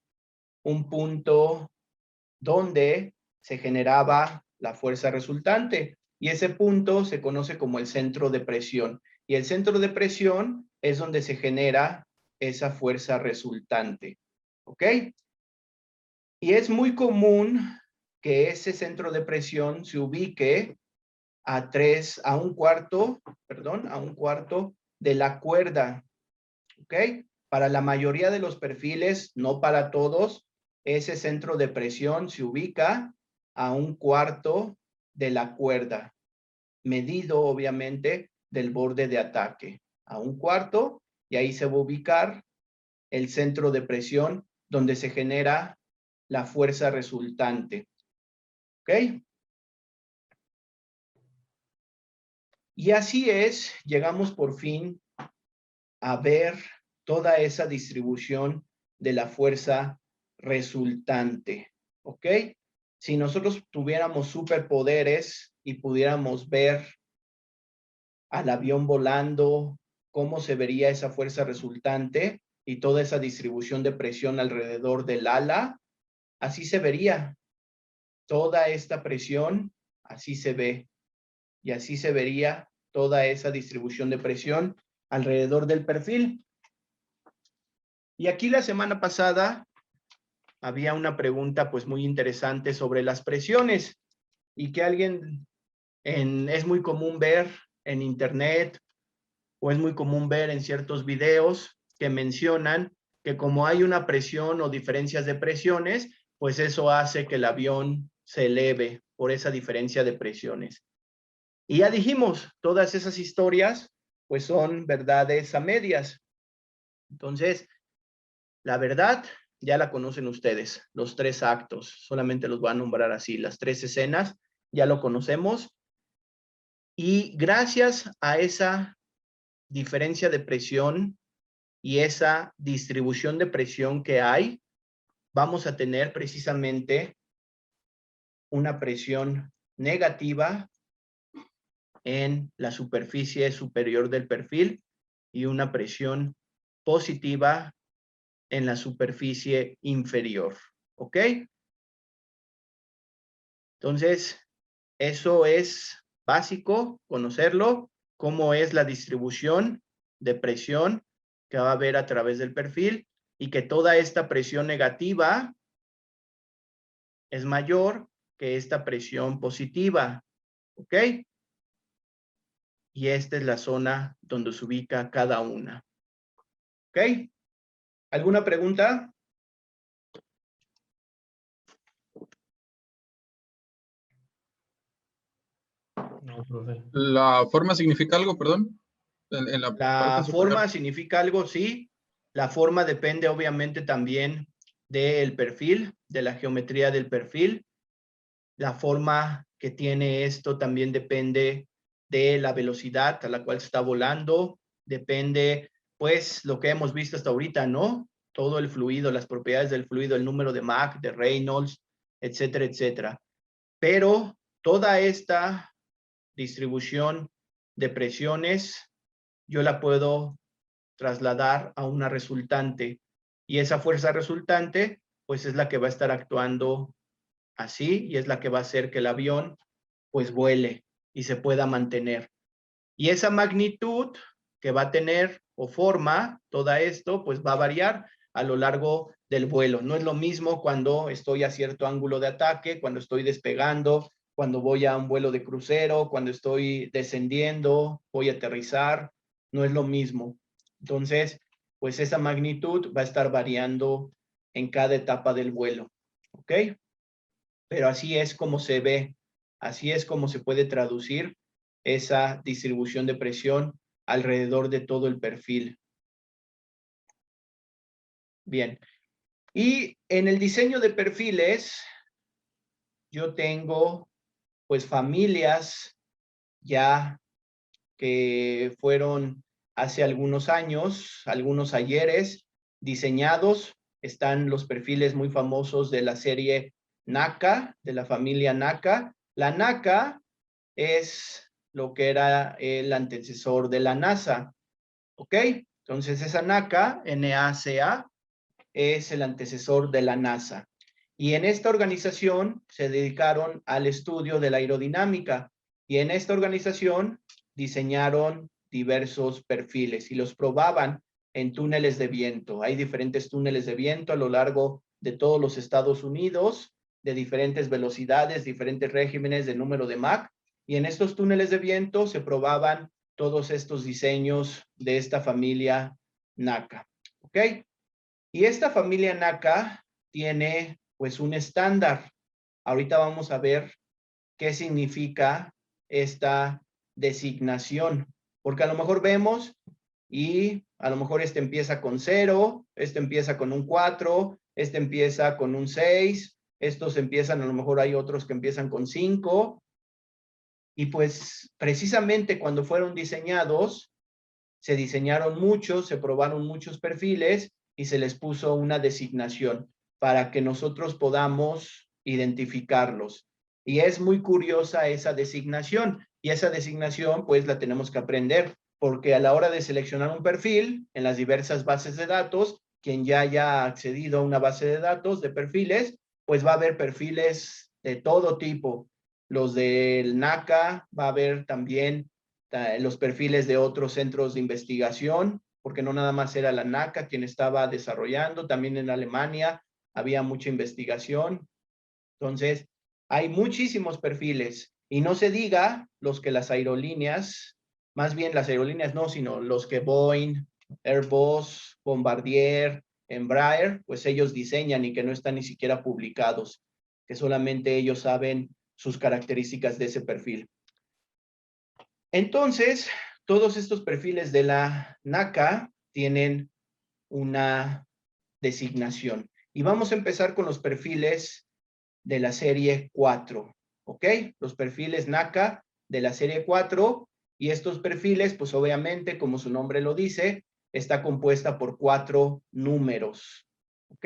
un punto donde se generaba la fuerza resultante y ese punto se conoce como el centro de presión y el centro de presión es donde se genera esa fuerza resultante. ¿Ok? Y es muy común que ese centro de presión se ubique a un cuarto de la cuerda. ¿Ok? Para la mayoría de los perfiles, no para todos, ese centro de presión se ubica a un cuarto de la cuerda, medido obviamente del borde de ataque, a 1/4, y ahí se va a ubicar el centro de presión donde se genera la fuerza resultante. ¿Ok? Y así es, llegamos por fin a ver toda esa distribución de la fuerza resultante. ¿Ok? Si nosotros tuviéramos superpoderes y pudiéramos ver al avión volando, cómo se vería esa fuerza resultante y toda esa distribución de presión alrededor del ala, así se vería. Toda esta presión, así se ve. Y así se vería toda esa distribución de presión alrededor del perfil. Y aquí la semana pasada había una pregunta pues muy interesante sobre las presiones y que es muy común ver en internet o es muy común ver en ciertos videos que mencionan que como hay una presión o diferencias de presiones, pues eso hace que el avión se eleve por esa diferencia de presiones. Y ya dijimos, todas esas historias pues son verdades a medias. Entonces, la verdad ya la conocen ustedes, los 3 actos, solamente los voy a nombrar así, las 3 escenas, ya lo conocemos. Y gracias a esa diferencia de presión y esa distribución de presión que hay, vamos a tener precisamente una presión negativa en la superficie superior del perfil y una presión positiva en la superficie inferior. ¿Ok? Entonces, eso es básico, conocerlo, cómo es la distribución de presión que va a haber a través del perfil y que toda esta presión negativa es mayor que esta presión positiva. ¿Ok? Y esta es la zona donde se ubica cada una. ¿Ok? ¿Alguna pregunta? No, profe. ¿La forma significa algo, perdón? En la parte La superior. forma significa algo, sí. La forma depende obviamente también del perfil, de la geometría del perfil. La forma que tiene esto también depende de la velocidad a la cual se está volando. Depende, pues, lo que hemos visto hasta ahorita, ¿no? Todo el fluido, las propiedades del fluido, el número de Mach, de Reynolds, etcétera, etcétera. Pero toda esta distribución de presiones yo la puedo trasladar a una resultante y esa fuerza resultante pues es la que va a estar actuando así y es la que va a hacer que el avión pues vuele y se pueda mantener. Y esa magnitud que va a tener o forma toda esto pues va a variar a lo largo del vuelo. No es lo mismo cuando estoy a cierto ángulo de ataque, cuando estoy despegando, cuando voy a un vuelo de crucero, cuando estoy descendiendo, voy a aterrizar, no es lo mismo. Entonces, pues esa magnitud va a estar variando en cada etapa del vuelo, ¿ok? Pero así es como se ve, así es como se puede traducir esa distribución de presión alrededor de todo el perfil. Bien, y en el diseño de perfiles, yo tengo pues familias ya que fueron hace algunos años, algunos ayeres diseñados. Están los perfiles muy famosos de la serie NACA, de la familia NACA. La NACA es lo que era el antecesor de la NASA, ¿ok? Entonces esa NACA, NACA, es el antecesor de la NASA. Y en esta organización se dedicaron al estudio de la aerodinámica y en esta organización diseñaron diversos perfiles y los probaban en túneles de viento. Hay diferentes túneles de viento a lo largo de todos los Estados Unidos, de diferentes velocidades, diferentes regímenes de número de Mach, y en estos túneles de viento se probaban todos estos diseños de esta familia NACA. ¿Ok? Y esta familia NACA tiene pues un estándar. Ahorita vamos a ver qué significa esta designación. Porque a lo mejor vemos y a lo mejor este empieza con 0, este empieza con un 4, este empieza con un 6, estos empiezan, a lo mejor hay otros que empiezan con 5. Y pues precisamente cuando fueron diseñados, se diseñaron muchos, se probaron muchos perfiles y se les puso una designación para que nosotros podamos identificarlos. Y es muy curiosa esa designación, y esa designación pues la tenemos que aprender, porque a la hora de seleccionar un perfil en las diversas bases de datos, quien ya haya accedido a una base de datos de perfiles, pues va a haber perfiles de todo tipo. Los del NACA, va a haber también los perfiles de otros centros de investigación, porque no nada más era la NACA quien estaba desarrollando, también en Alemania había mucha investigación. Entonces, hay muchísimos perfiles, y no se diga los que las aerolíneas, más bien las aerolíneas no, sino los que Boeing, Airbus, Bombardier, Embraer, pues ellos diseñan y que no están ni siquiera publicados, que solamente ellos saben sus características de ese perfil. Entonces, todos estos perfiles de la NACA tienen una designación. Y vamos a empezar con los perfiles de la serie 4, ¿ok? Los perfiles NACA de la serie 4, y estos perfiles, pues obviamente, como su nombre lo dice, está compuesta por 4 números, ¿ok?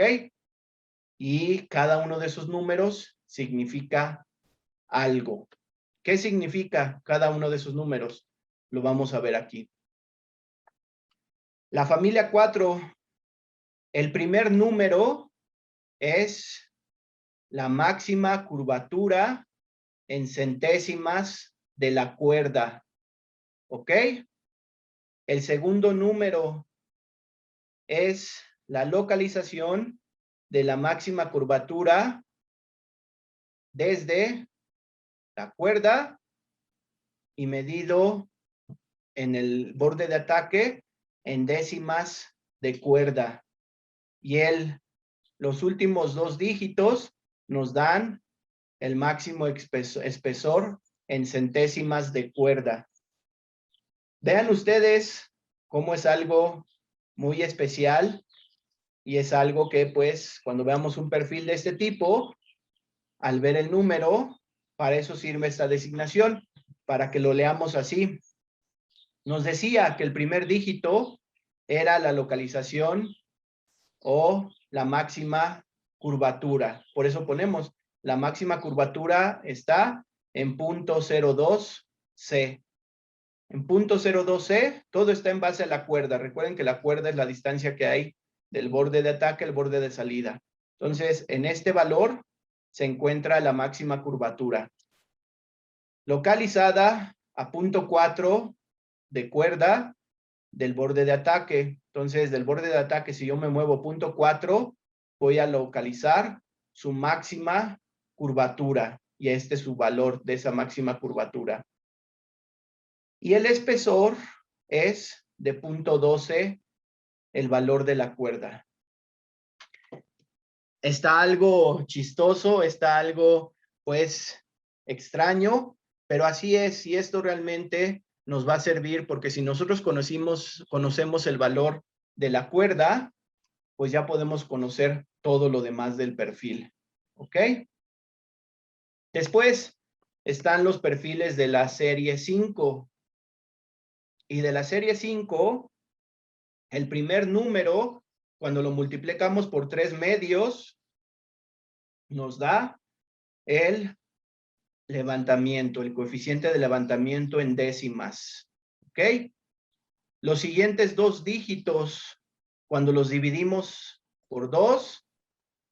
Y cada uno de esos números significa algo. ¿Qué significa cada uno de esos números? Lo vamos a ver aquí. La familia 4, el primer número es la máxima curvatura en centésimas de la cuerda, ¿ok? El segundo número es la localización de la máxima curvatura desde la cuerda y medido en el borde de ataque en décimas de cuerda. Y los últimos 2 dígitos nos dan el máximo espesor en centésimas de cuerda. Vean ustedes cómo es algo muy especial, y es algo que pues cuando veamos un perfil de este tipo, al ver el número, para eso sirve esta designación, para que lo leamos así. Nos decía que el primer dígito era la localización o la máxima curvatura. Por eso ponemos la máxima curvatura está en 0.02C. En 0.02C, todo está en base a la cuerda. Recuerden que la cuerda es la distancia que hay del borde de ataque al borde de salida. Entonces, en este valor se encuentra la máxima curvatura. Localizada a 0.4 de cuerda del borde de ataque. Entonces, del borde de ataque, si yo me muevo 0.4, voy a localizar su máxima curvatura, y este es su valor de esa máxima curvatura. Y el espesor es de 0.12 el valor de la cuerda. Está algo chistoso, está algo, pues, extraño, pero así es, y esto realmente nos va a servir, porque si nosotros conocemos el valor de la cuerda, pues ya podemos conocer todo lo demás del perfil, ¿ok? Después están los perfiles de la serie 5, y de la serie 5, el primer número, cuando lo multiplicamos por 3 medios, nos da el levantamiento, el coeficiente de levantamiento en décimas, ¿ok? Los siguientes 2 dígitos, cuando los dividimos por 2,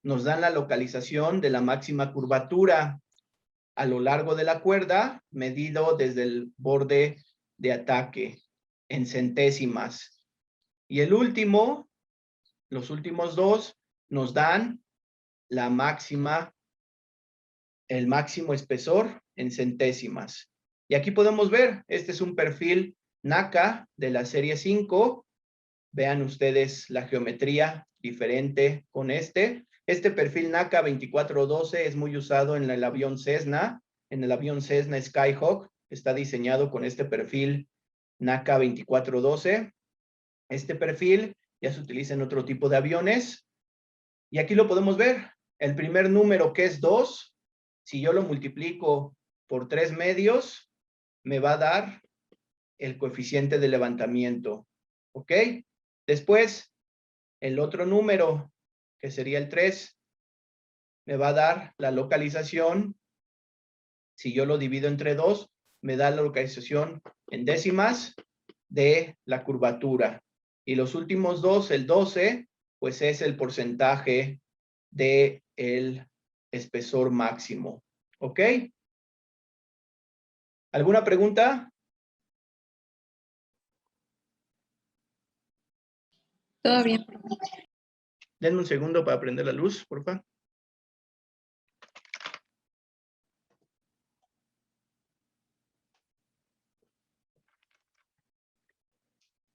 nos dan la localización de la máxima curvatura a lo largo de la cuerda, medido desde el borde de ataque en centésimas. Y el último, los últimos 2, nos dan la máxima, el máximo espesor en centésimas. Y aquí podemos ver, este es un perfil NACA de la serie 5. Vean ustedes la geometría diferente con este. Este perfil NACA 2412 es muy usado en el avión Cessna. En el avión Cessna Skyhawk está diseñado con este perfil NACA 2412. Este perfil ya se utiliza en otro tipo de aviones. Y aquí lo podemos ver. El primer número, que es 2, si yo lo multiplico por 3 medios, me va a dar el coeficiente de levantamiento. ¿Ok? Después, el otro número, que sería el 3, me va a dar la localización. Si yo lo divido entre 2, me da la localización en décimas de la curvatura. Y los últimos dos, el 12, pues es el porcentaje de el espesor máximo. ¿Ok? ¿Alguna pregunta? Todo bien. Denme un segundo para prender la luz, por favor.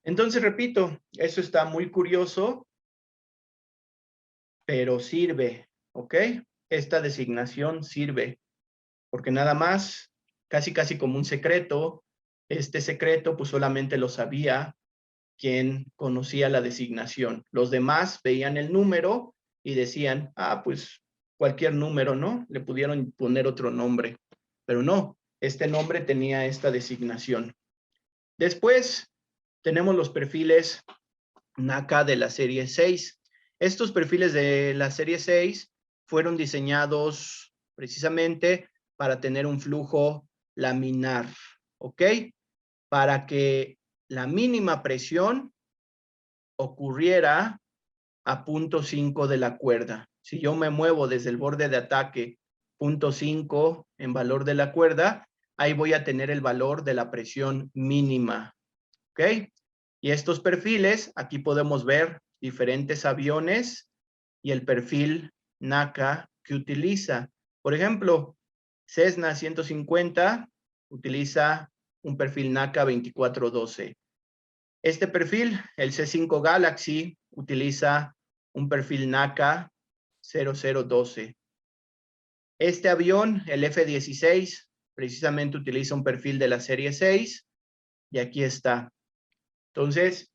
Entonces, repito, eso está muy curioso, pero sirve, ¿ok? Esta designación sirve, porque nada más, casi como un secreto, este secreto pues solamente lo sabía quien conocía la designación. Los demás veían el número y decían, ah, pues cualquier número, ¿no? Le pudieron poner otro nombre, pero no, este nombre tenía esta designación. Después tenemos los perfiles NACA de la serie 6. Estos perfiles de la serie 6 fueron diseñados precisamente para tener un flujo laminar, ¿ok? Para que la mínima presión ocurriera a 0.5 de la cuerda. Si yo me muevo desde el borde de ataque 0.5 en valor de la cuerda, ahí voy a tener el valor de la presión mínima, ¿ok? Y estos perfiles, aquí podemos ver diferentes aviones y el perfil NACA que utiliza. Por ejemplo, Cessna 150 utiliza un perfil NACA 2412. Este perfil, el C5 Galaxy, utiliza un perfil NACA 0012. Este avión, el F-16, precisamente utiliza un perfil de la serie 6 y aquí está. Entonces,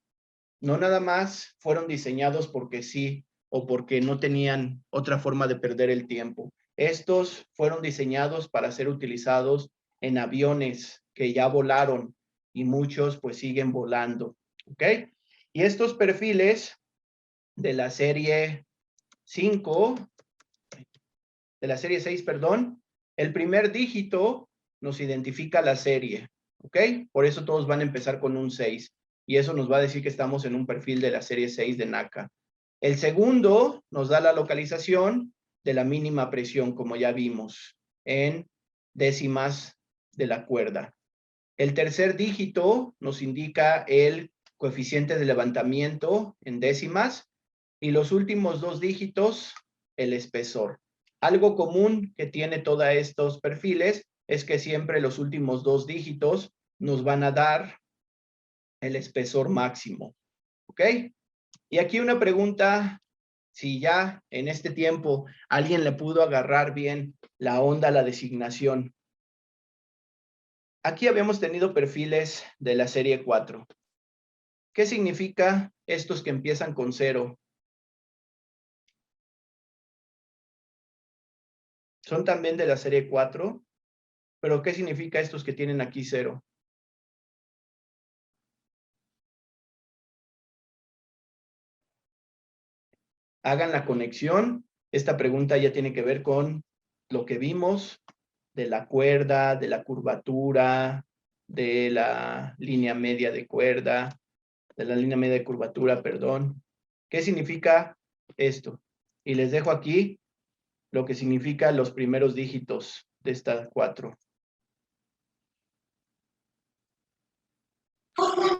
no nada más fueron diseñados porque sí o porque no tenían otra forma de perder el tiempo. Estos fueron diseñados para ser utilizados en aviones que ya volaron y muchos pues siguen volando, ¿ok? Y estos perfiles de la serie 5, de la serie 6, perdón, el primer dígito nos identifica la serie, ¿ok? Por eso todos van a empezar con un 6. Y eso nos va a decir que estamos en un perfil de la serie 6 de NACA. El segundo nos da la localización de la mínima presión, como ya vimos, en décimas de la cuerda. El tercer dígito nos indica el coeficiente de levantamiento en décimas y los últimos dos dígitos, el espesor. Algo común que tiene todos estos perfiles es que siempre los últimos dos dígitos nos van a dar el espesor máximo, ¿ok? Y aquí una pregunta, si ya en este tiempo alguien le pudo agarrar bien la onda a la designación. Aquí habíamos tenido perfiles de la serie 4. ¿Qué significa estos que empiezan con 0? Son también de la serie 4, pero ¿qué significa estos que tienen aquí 0? Hagan la conexión. Esta pregunta ya tiene que ver con lo que vimos de la cuerda, de la curvatura, de la línea media de cuerda, de la línea media de curvatura, perdón. ¿Qué significa esto? Y les dejo aquí lo que significa los primeros dígitos de estas 4.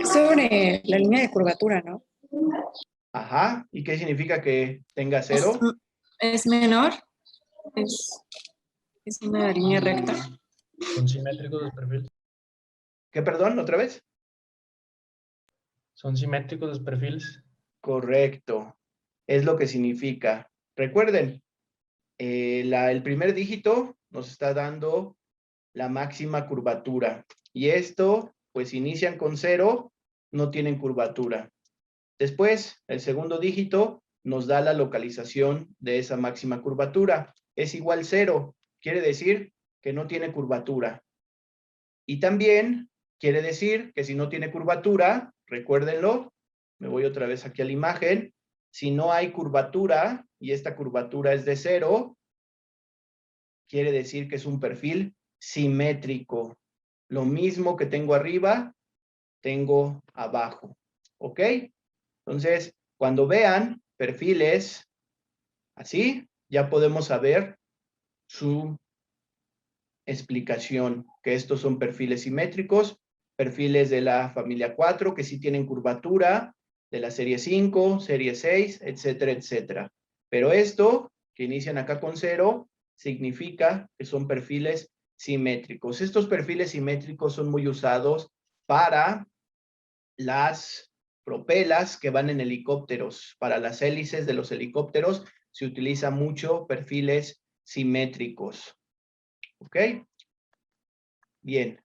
Sobre la línea de curvatura, ¿no? Ajá. ¿Y qué significa que tenga 0? Es menor. Es una línea recta. Son simétricos los perfiles. ¿Qué, perdón? ¿Otra vez? Son simétricos los perfiles. Correcto. Es lo que significa. Recuerden, el primer dígito nos está dando la máxima curvatura. Y esto pues inician con 0, no tienen curvatura. Después, el segundo dígito nos da la localización de esa máxima curvatura. Es igual 0, quiere decir que no tiene curvatura. Y también quiere decir que si no tiene curvatura, recuérdenlo, me voy otra vez aquí a la imagen, si no hay curvatura y esta curvatura es de 0, quiere decir que es un perfil simétrico. Lo mismo que tengo arriba, tengo abajo. ¿Ok? Entonces, cuando vean perfiles así, ya podemos saber su explicación, que estos son perfiles simétricos, perfiles de la familia 4 que sí tienen curvatura, de la serie 5, serie 6, etcétera, etcétera. Pero esto, que inician acá con 0, significa que son perfiles simétricos. Estos perfiles simétricos son muy usados para las propelas que van en helicópteros. Para las hélices de los helicópteros se utiliza mucho perfiles simétricos. ¿Ok? Bien.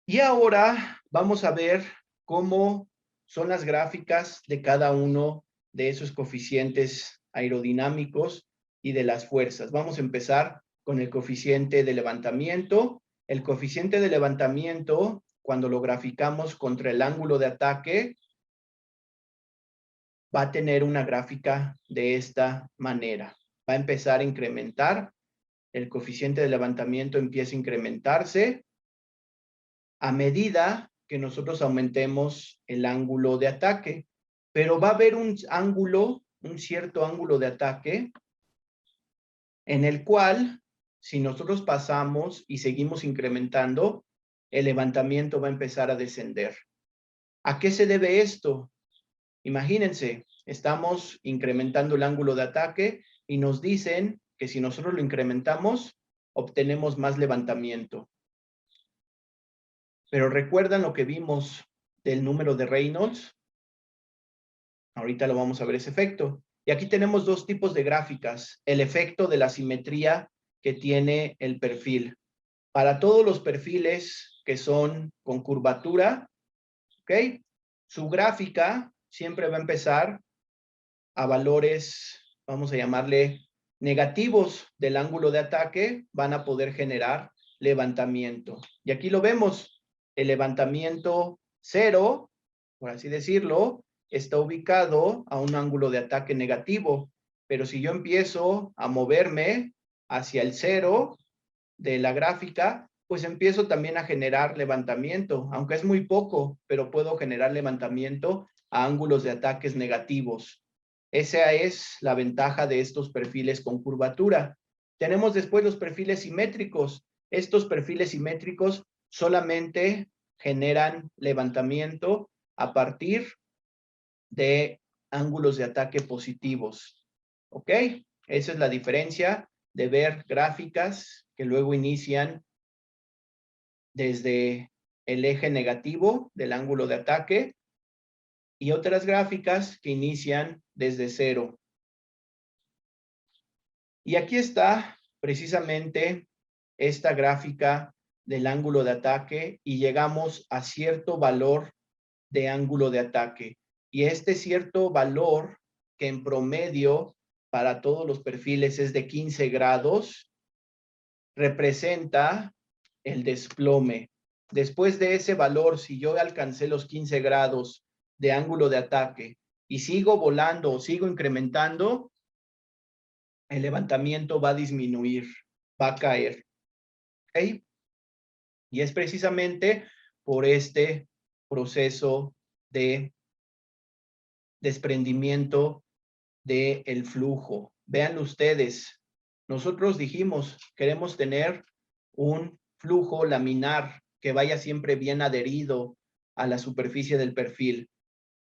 Y ahora vamos a ver cómo son las gráficas de cada uno de esos coeficientes aerodinámicos y de las fuerzas. Vamos a empezar con el coeficiente de levantamiento. El coeficiente de levantamiento, cuando lo graficamos contra el ángulo de ataque, va a tener una gráfica de esta manera. Va a empezar a incrementar. El coeficiente de levantamiento empieza a incrementarse a medida que nosotros aumentemos el ángulo de ataque. Pero va a haber un cierto ángulo de ataque en el cual, si nosotros pasamos y seguimos incrementando, el levantamiento va a empezar a descender. ¿A qué se debe esto? Imagínense, estamos incrementando el ángulo de ataque y nos dicen que si nosotros lo incrementamos, obtenemos más levantamiento. Pero ¿recuerdan lo que vimos del número de Reynolds? Ahorita lo vamos a ver ese efecto. Y aquí tenemos dos tipos de gráficas. El efecto de la simetría que tiene el perfil. Para todos los perfiles que son con curvatura, ¿ok? Su gráfica siempre va a empezar a valores, vamos a llamarle negativos del ángulo de ataque, van a poder generar levantamiento. Y aquí lo vemos, el levantamiento 0, por así decirlo, está ubicado a un ángulo de ataque negativo. Pero si yo empiezo a moverme hacia el 0 de la gráfica, pues empiezo también a generar levantamiento, aunque es muy poco, pero puedo generar levantamiento a ángulos de ataques negativos. Esa es la ventaja de estos perfiles con curvatura. Tenemos después los perfiles simétricos. Estos perfiles simétricos solamente generan levantamiento a partir de ángulos de ataque positivos. ¿Ok? Esa es la diferencia de ver gráficas que luego inician desde el eje negativo del ángulo de ataque y otras gráficas que inician desde 0. Y aquí está precisamente esta gráfica del ángulo de ataque y llegamos a cierto valor de ángulo de ataque. Y este cierto valor, que en promedio para todos los perfiles es de 15 grados, representa el desplome. Después de ese valor, si yo alcancé los 15 grados de ángulo de ataque y sigo volando o sigo incrementando, el levantamiento va a disminuir, va a caer. ¿Ok? Y es precisamente por este proceso de desprendimiento del flujo. Vean ustedes, nosotros dijimos, queremos tener un flujo laminar que vaya siempre bien adherido a la superficie del perfil.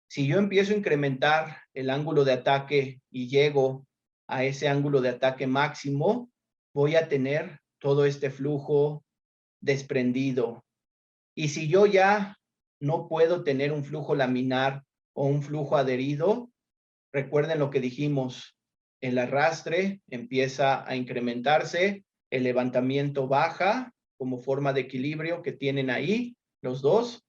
Si yo empiezo a incrementar el ángulo de ataque y llego a ese ángulo de ataque máximo, voy a tener todo este flujo desprendido. Y si yo ya no puedo tener un flujo laminar o un flujo adherido, recuerden lo que dijimos, el arrastre empieza a incrementarse, el levantamiento baja como forma de equilibrio que tienen ahí los dos,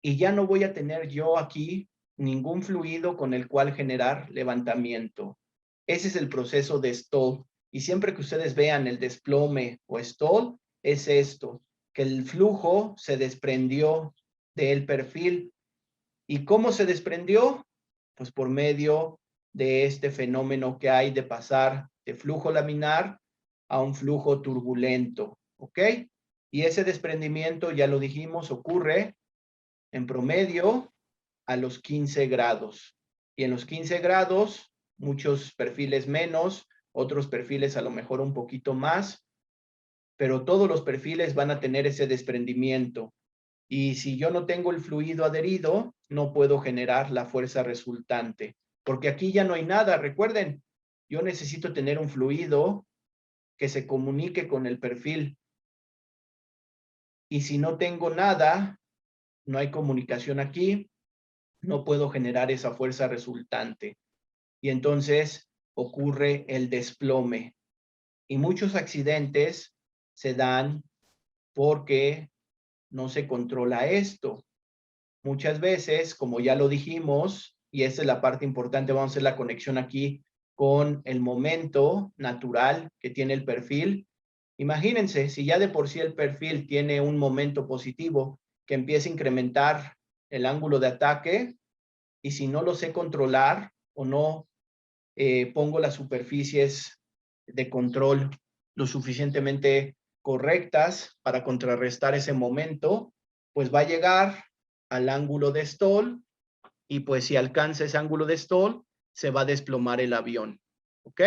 y ya no voy a tener yo aquí ningún fluido con el cual generar levantamiento. Ese es el proceso de stall. Y siempre que ustedes vean el desplome o stall, es esto, que el flujo se desprendió del perfil. ¿Y cómo se desprendió? Pues por medio de este fenómeno que hay de pasar de flujo laminar a un flujo turbulento, ¿ok? Y ese desprendimiento, ya lo dijimos, ocurre en promedio a los 15 grados. Y en los 15 grados, muchos perfiles menos, otros perfiles a lo mejor un poquito más, pero todos los perfiles van a tener ese desprendimiento. Y si yo no tengo el fluido adherido, no puedo generar la fuerza resultante. Porque aquí ya no hay nada. Recuerden, yo necesito tener un fluido que se comunique con el perfil. Y si no tengo nada, no hay comunicación aquí, no puedo generar esa fuerza resultante. Y entonces ocurre el desplome. Y muchos accidentes se dan porque no se controla esto. Muchas veces, como ya lo dijimos, y esa es la parte importante, vamos a hacer la conexión aquí con el momento natural que tiene el perfil. Imagínense, si ya de por sí el perfil tiene un momento positivo que empieza a incrementar el ángulo de ataque, y si no lo sé controlar o no pongo las superficies de control lo suficientemente correctas para contrarrestar ese momento, pues va a llegar al ángulo de stall, y pues si alcanza ese ángulo de stall, se va a desplomar el avión, ¿ok?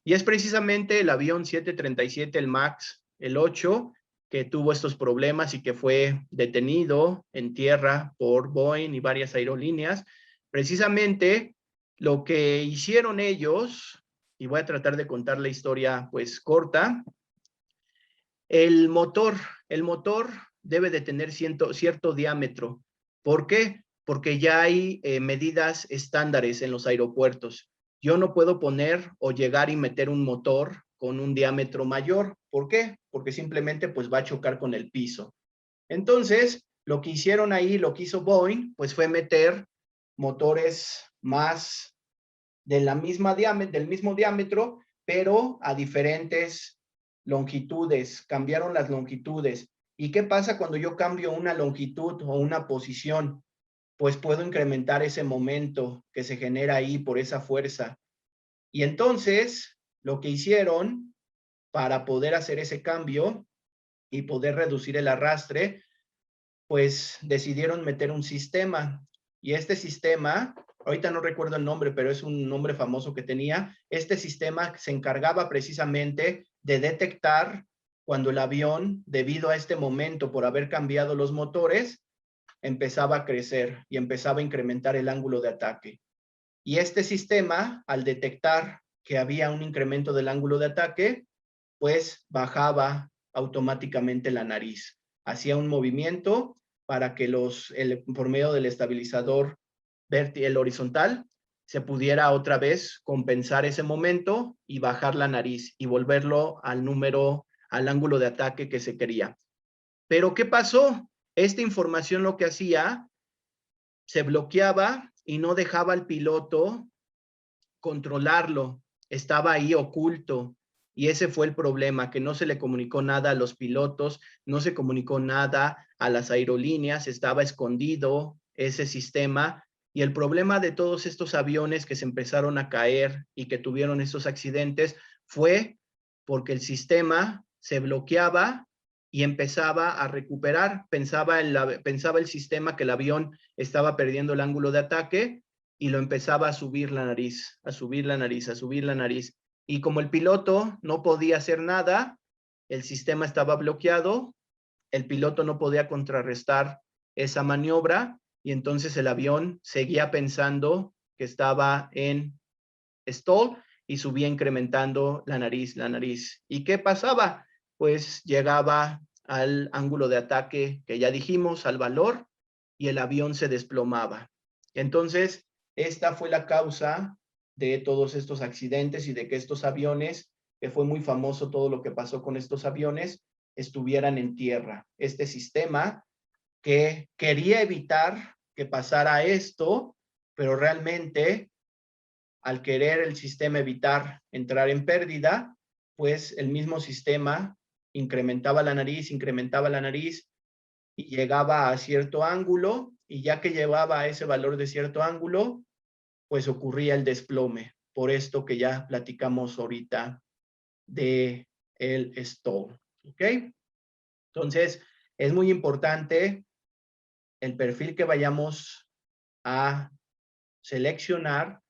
Y es precisamente el avión 737, el MAX, el 8, que tuvo estos problemas y que fue detenido en tierra por Boeing y varias aerolíneas. Precisamente lo que hicieron ellos, y voy a tratar de contar la historia pues corta, el motor debe de tener cierto diámetro. ¿Por qué? Porque ya hay medidas estándares en los aeropuertos. Yo no puedo poner o llegar y meter un motor con un diámetro mayor. ¿Por qué? Porque simplemente pues va a chocar con el piso. Entonces, lo que hicieron ahí, lo que hizo Boeing, pues fue meter motores más del mismo diámetro, pero a diferentes longitudes. Cambiaron las longitudes. ¿Y qué pasa cuando yo cambio una longitud o una posición? Pues puedo incrementar ese momento que se genera ahí por esa fuerza. Y entonces, lo que hicieron para poder hacer ese cambio y poder reducir el arrastre, pues decidieron meter un sistema. Y este sistema, ahorita no recuerdo el nombre, pero es un nombre famoso que tenía. Este sistema se encargaba precisamente de detectar cuando el avión, debido a este momento, por haber cambiado los motores, empezaba a crecer y empezaba a incrementar el ángulo de ataque. Y este sistema, al detectar que había un incremento del ángulo de ataque, pues bajaba automáticamente la nariz. Hacía un movimiento para que por medio del estabilizador el horizontal se pudiera otra vez compensar ese momento y bajar la nariz y volverlo al ángulo de ataque que se quería. Pero ¿qué pasó? Esta información lo que hacía, se bloqueaba y no dejaba al piloto controlarlo. Estaba ahí oculto. Y ese fue el problema, que no se le comunicó nada a los pilotos, no se comunicó nada a las aerolíneas, estaba escondido ese sistema. Y el problema de todos estos aviones que se empezaron a caer y que tuvieron estos accidentes fue porque el sistema se bloqueaba y empezaba a recuperar. Pensaba el sistema que el avión estaba perdiendo el ángulo de ataque y lo empezaba a subir la nariz, a subir la nariz, a subir la nariz. Y como el piloto no podía hacer nada, el sistema estaba bloqueado, el piloto no podía contrarrestar esa maniobra y entonces el avión seguía pensando que estaba en stall y subía incrementando la nariz, la nariz. ¿Y qué pasaba? Pues llegaba al ángulo de ataque que ya dijimos, al valor, y el avión se desplomaba. Entonces, esta fue la causa de todos estos accidentes y de que estos aviones, que fue muy famoso todo lo que pasó con estos aviones, estuvieran en tierra. Este sistema que quería evitar que pasara esto, pero realmente al querer el sistema evitar entrar en pérdida, pues el mismo sistema incrementaba la nariz y llegaba a cierto ángulo, y ya que llevaba a ese valor de cierto ángulo, pues ocurría el desplome, por esto que ya platicamos ahorita de el stall, ¿ok? Entonces, es muy importante el perfil que vayamos a seleccionar,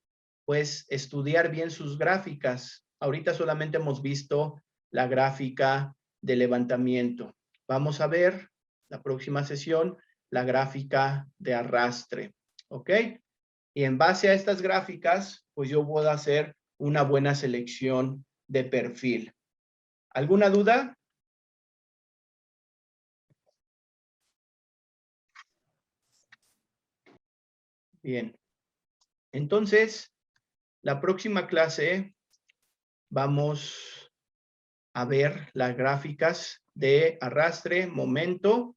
pues estudiar bien sus gráficas. Ahorita solamente hemos visto la gráfica de levantamiento. Vamos a ver la próxima sesión la gráfica de arrastre, ¿ok? Y en base a estas gráficas, pues yo puedo hacer una buena selección de perfil. ¿Alguna duda? Bien. Entonces, la próxima clase vamos a ver las gráficas de arrastre, momento,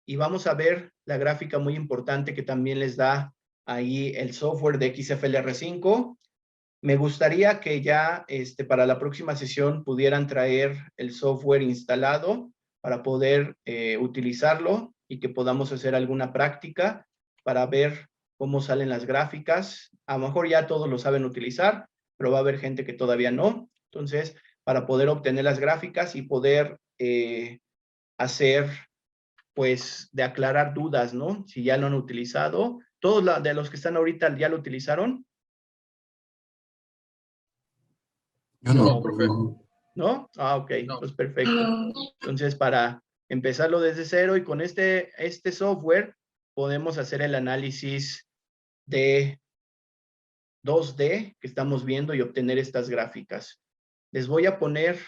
y vamos a ver la gráfica muy importante que también les da ahí el software de XFLR5. Me gustaría que ya para la próxima sesión pudieran traer el software instalado para poder utilizarlo y que podamos hacer alguna práctica para ver cómo salen las gráficas. A lo mejor ya todos lo saben utilizar, pero va a haber gente que todavía no. Entonces, para poder obtener las gráficas y poder hacer, pues, de aclarar dudas, ¿no? Si ya lo han utilizado. ¿Todos de los que están ahorita ya lo utilizaron? Yo no, profe. ¿No? Ah, ok, No. pues perfecto. Entonces, para empezarlo desde cero y con este software, podemos hacer el análisis de 2D que estamos viendo y obtener estas gráficas. Les voy a poner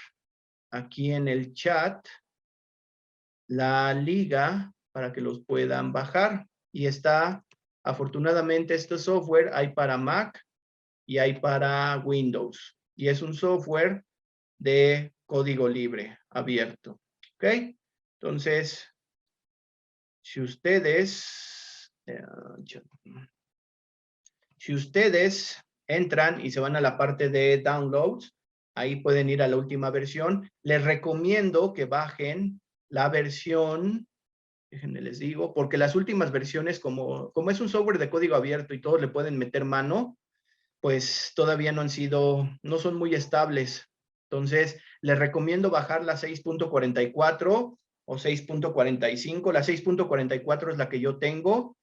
aquí en el chat la liga para que los puedan bajar. Y está, afortunadamente, este software hay para Mac y hay para Windows. Y es un software de código libre, abierto. ¿Ok? Entonces, si ustedes entran y se van a la parte de downloads, ahí pueden ir a la última versión. Les recomiendo que bajen la versión, déjenme les digo, porque las últimas versiones, como es un software de código abierto y todos le pueden meter mano, pues todavía no son muy estables. Entonces, les recomiendo bajar la 6.44 o 6.45. La 6.44 es la que yo tengo.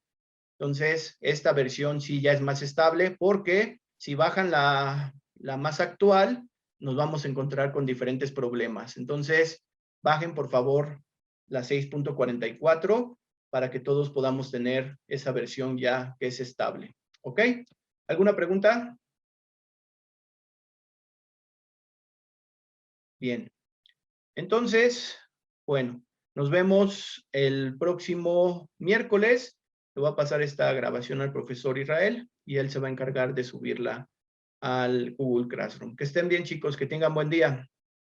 Entonces, esta versión sí ya es más estable, porque si bajan la más actual, nos vamos a encontrar con diferentes problemas. Entonces, bajen por favor la 6.44 para que todos podamos tener esa versión ya que es estable. ¿Ok? ¿Alguna pregunta? Bien. Entonces, bueno, nos vemos el próximo miércoles. Le voy a pasar esta grabación al profesor Israel y él se va a encargar de subirla al Google Classroom. Que estén bien, chicos, que tengan buen día.